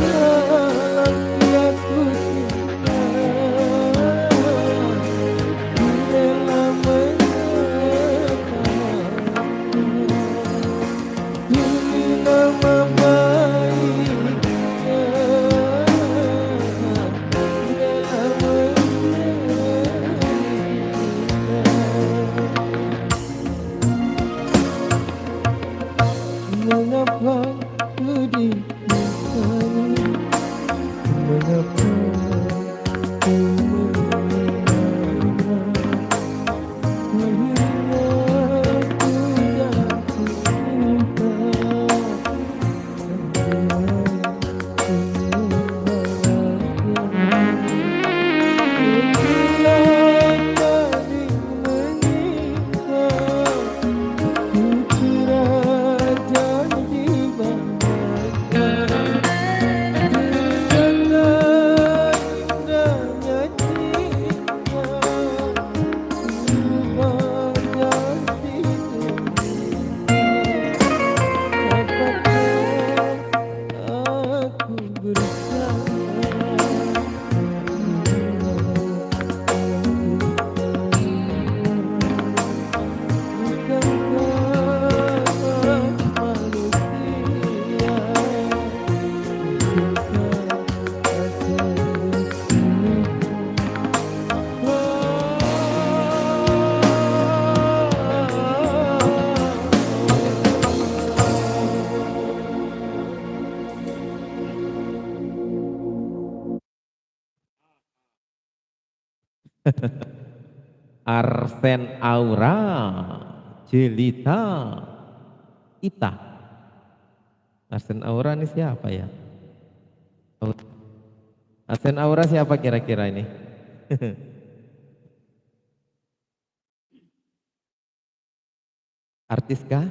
malam dia ku cinta, rela menyatakannya. Demi nama baiknya, rela Arsen Aura, Jelita, Ita. Arsen Aura ini siapa ya? Arsen Aura siapa kira-kira ini? Artis kah?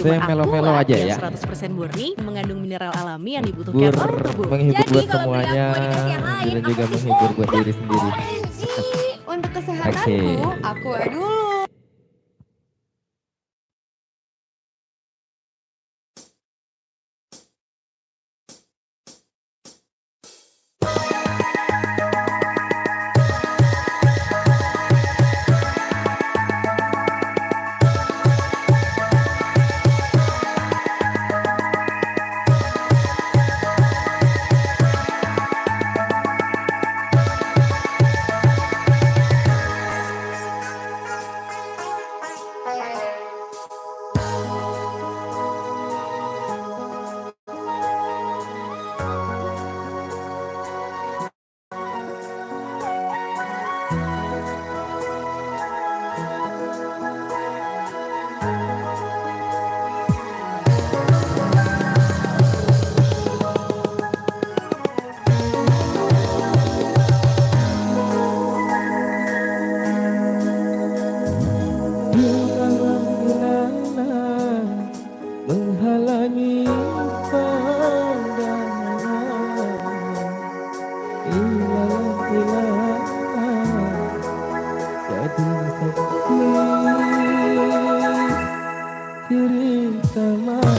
Saya melo-melo aja ya. 100% murni, mengandung mineral alami yang dibutuhkan oleh tubuh. Menghibur Jadi buat kalau beli semuanya aku dikasih yang lain, dan aku juga kasih menghibur buat obat. diri sendiri. Untuk kesehatanku, Oke. aku dulu. Menghalangi pandangan hilang jadi seperti cerita malam.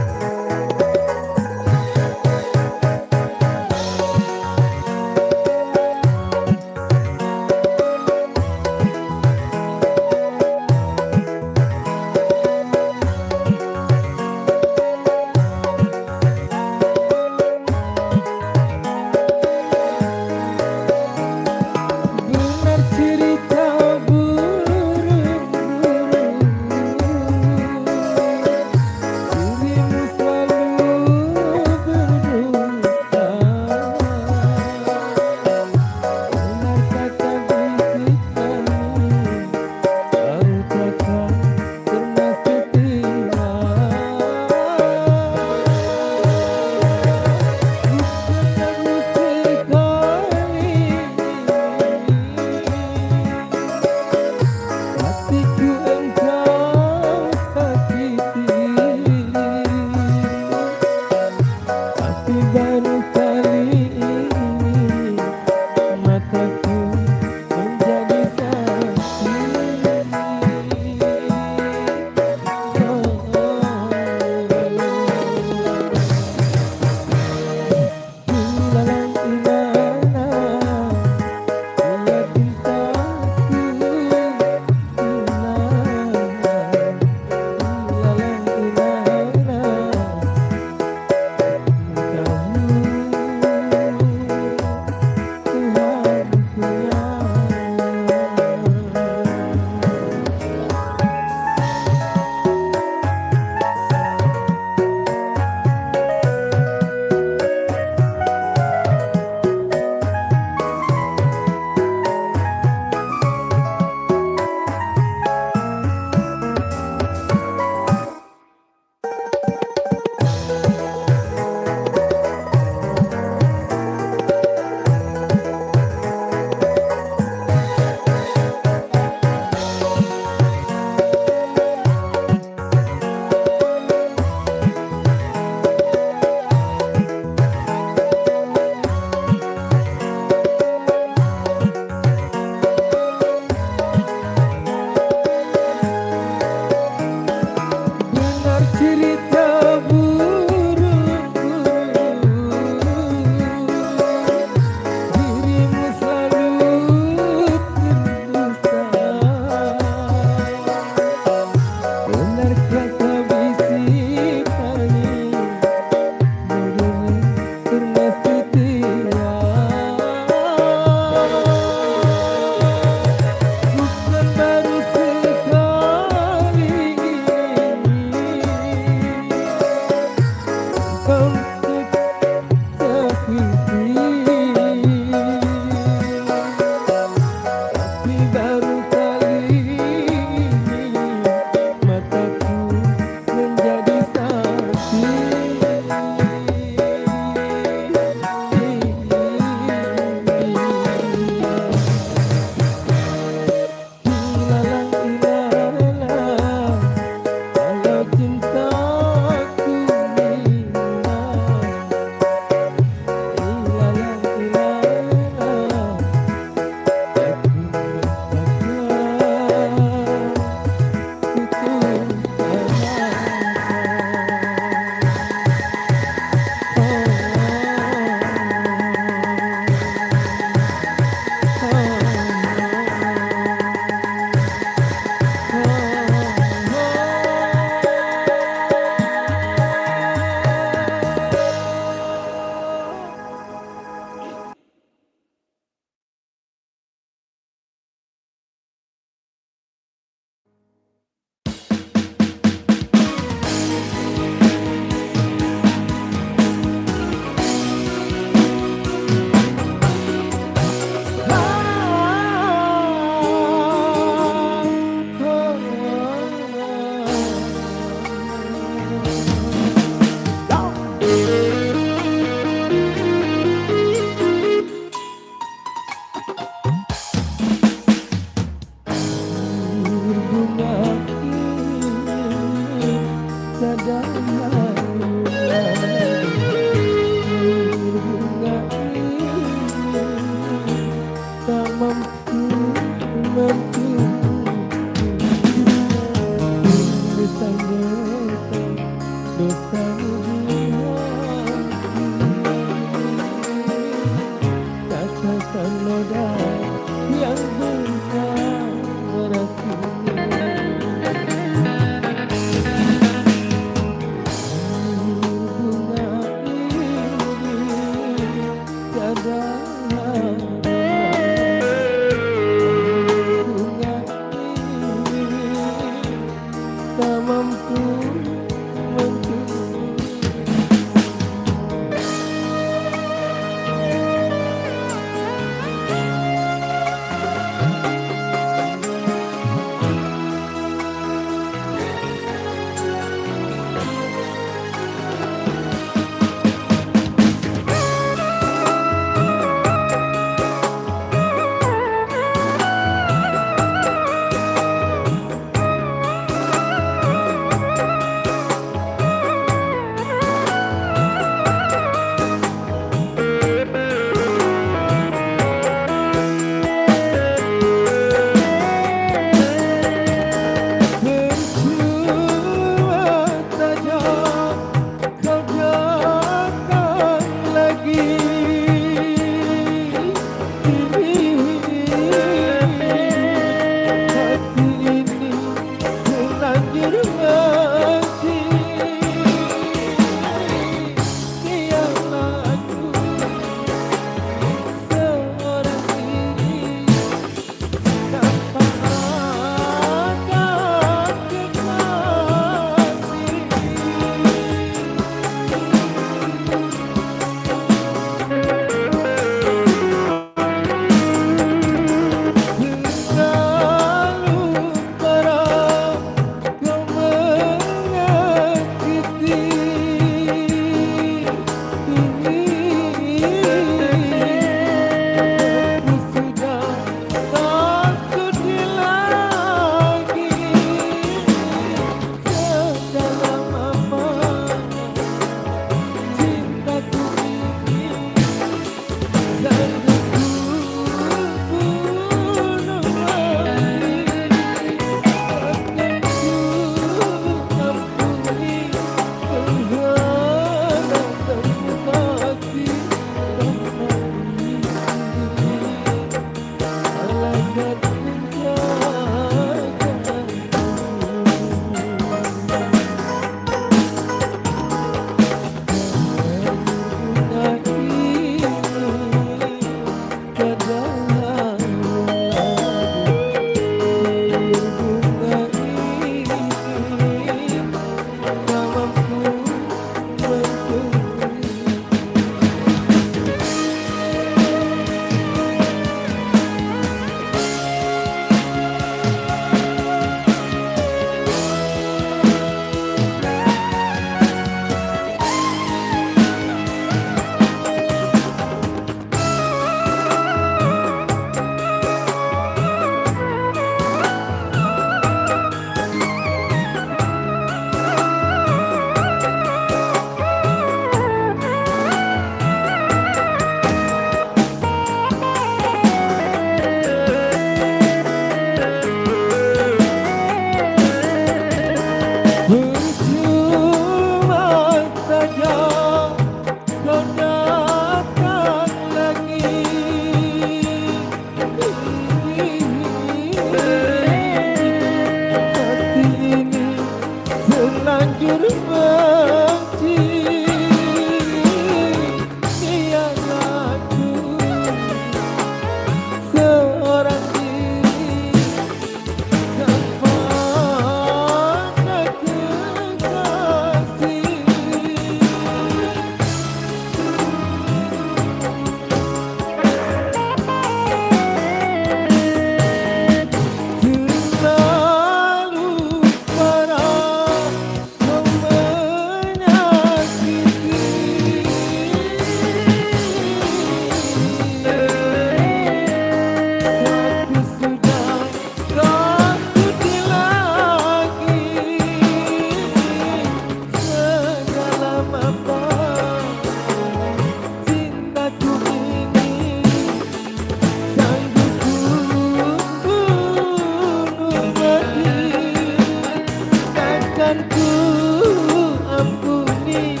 ampuni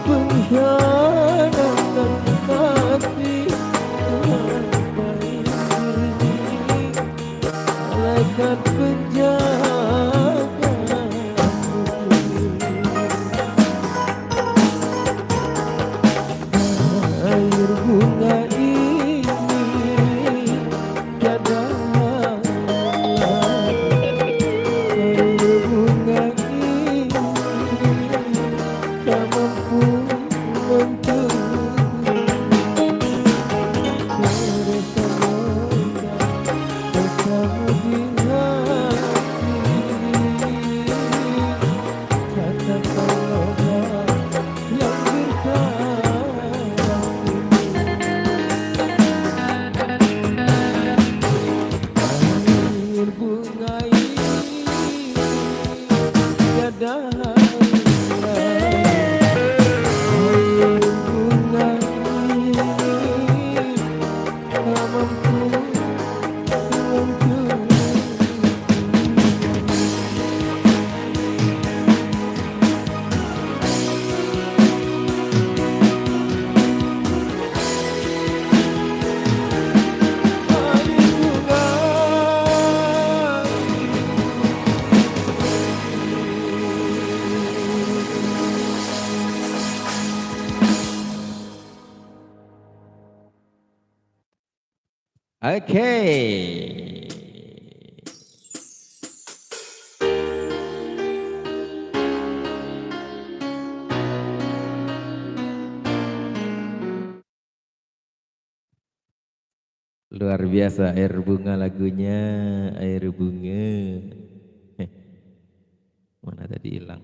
pengkhianatan hati, baik diri malaikat penjaga air bunga ini tiada air bunga ini tak mampu menentukan bersama di hati, katakanlah yang berkata air bunga ini tiada air bunga ini tak mampu menentukan air bunga. Oke. Luar biasa air bunga lagunya, air bunga. Mana tadi hilang?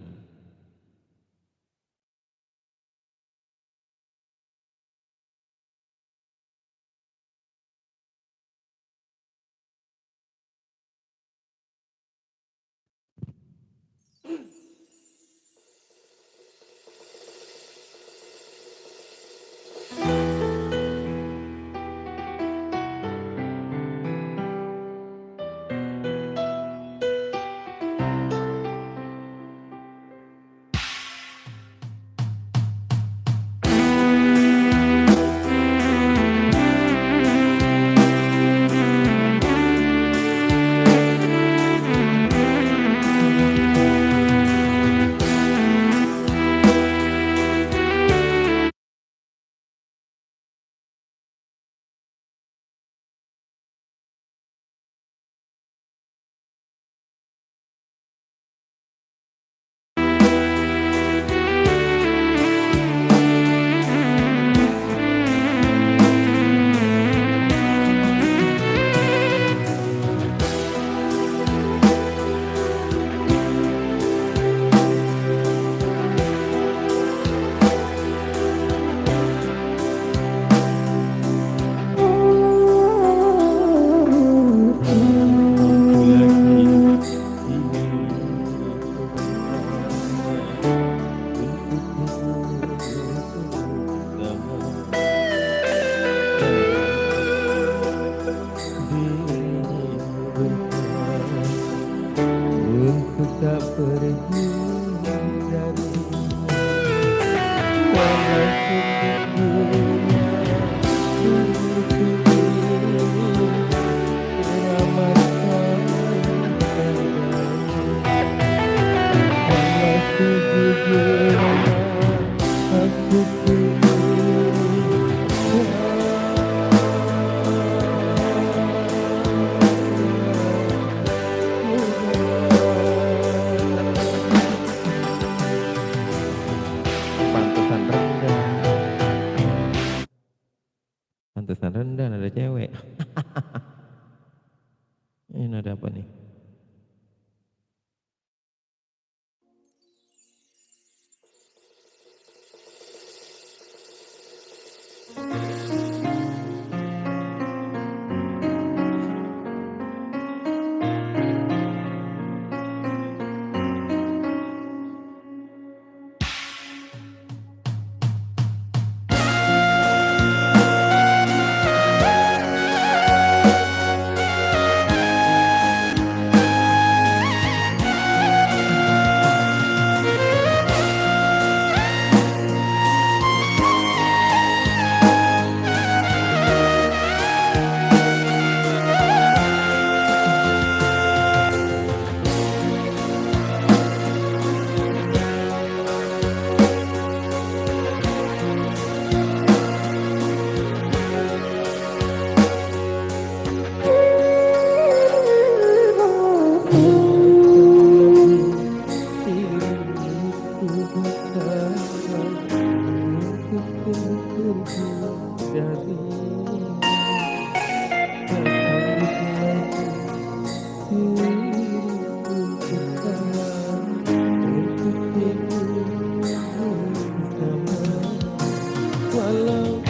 Walau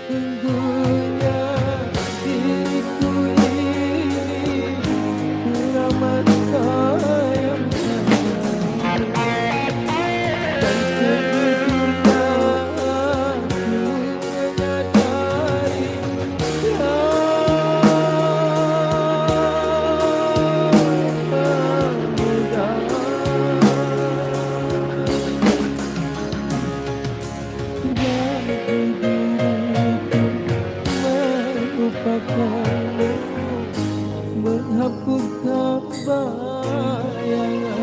sungguhnya diriku ini teramat sayang dan sejujurnya aku menyadari melupakanmu, menghapuskan bayanganmu,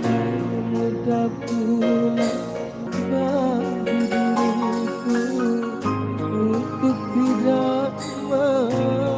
memudah pula bagi diriku untuk tidak membencimu.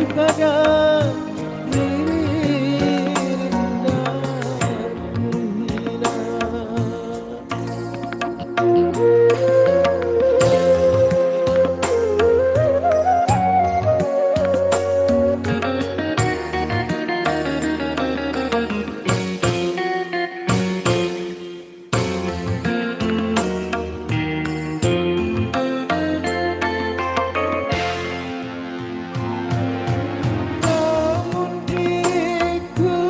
terkadang diri rendah terhina. Namun diriku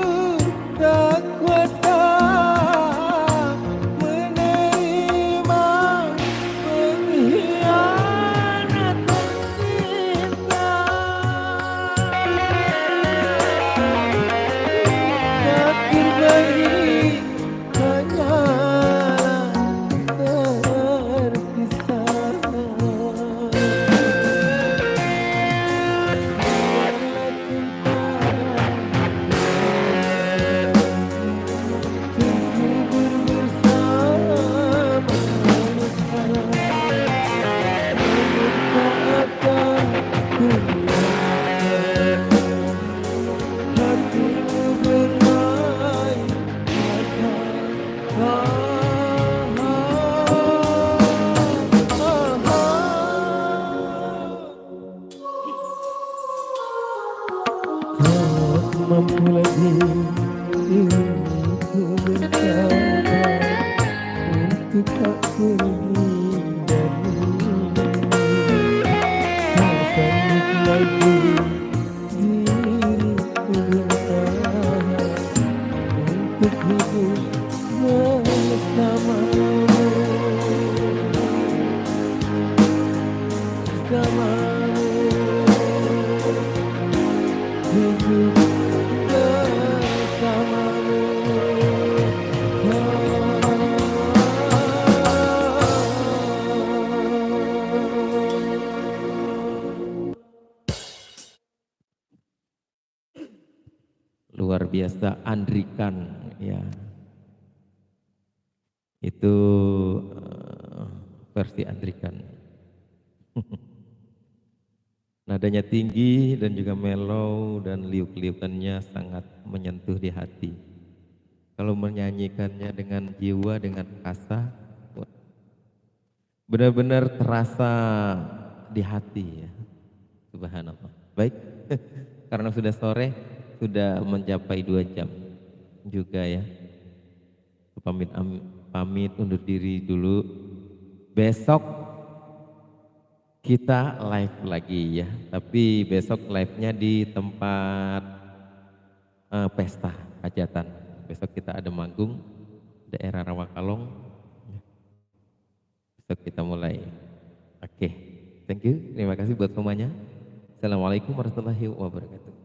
tak kuasa menerima pengkhianatan cinta. Tak terbaik hanyalah terpisah. Mampu lagi diriku mencoba untuk tak pergi darimu. Tak sanggup lagi diriku berusaha untuk hidup bersamamu. Bersamamu. Hidup bersamamu. Luar biasa Andrikan ya. Itu versi Andrikan. Nadanya tinggi dan juga mellow dan liuk-liukannya sangat menyentuh di hati. Kalau menyanyikannya dengan jiwa, dengan asa, benar-benar terasa di hati ya. Subhanallah. Baik, karena sudah sore, sudah mencapai 2 jam juga ya. Pamit undur diri dulu. Besok kita live lagi ya, tapi besok live-nya di tempat pesta hajatan. Besok kita ada manggung daerah Rawakalong. Besok kita mulai. Oke, thank you. Terima kasih buat semuanya. Assalamualaikum warahmatullahi wabarakatuh.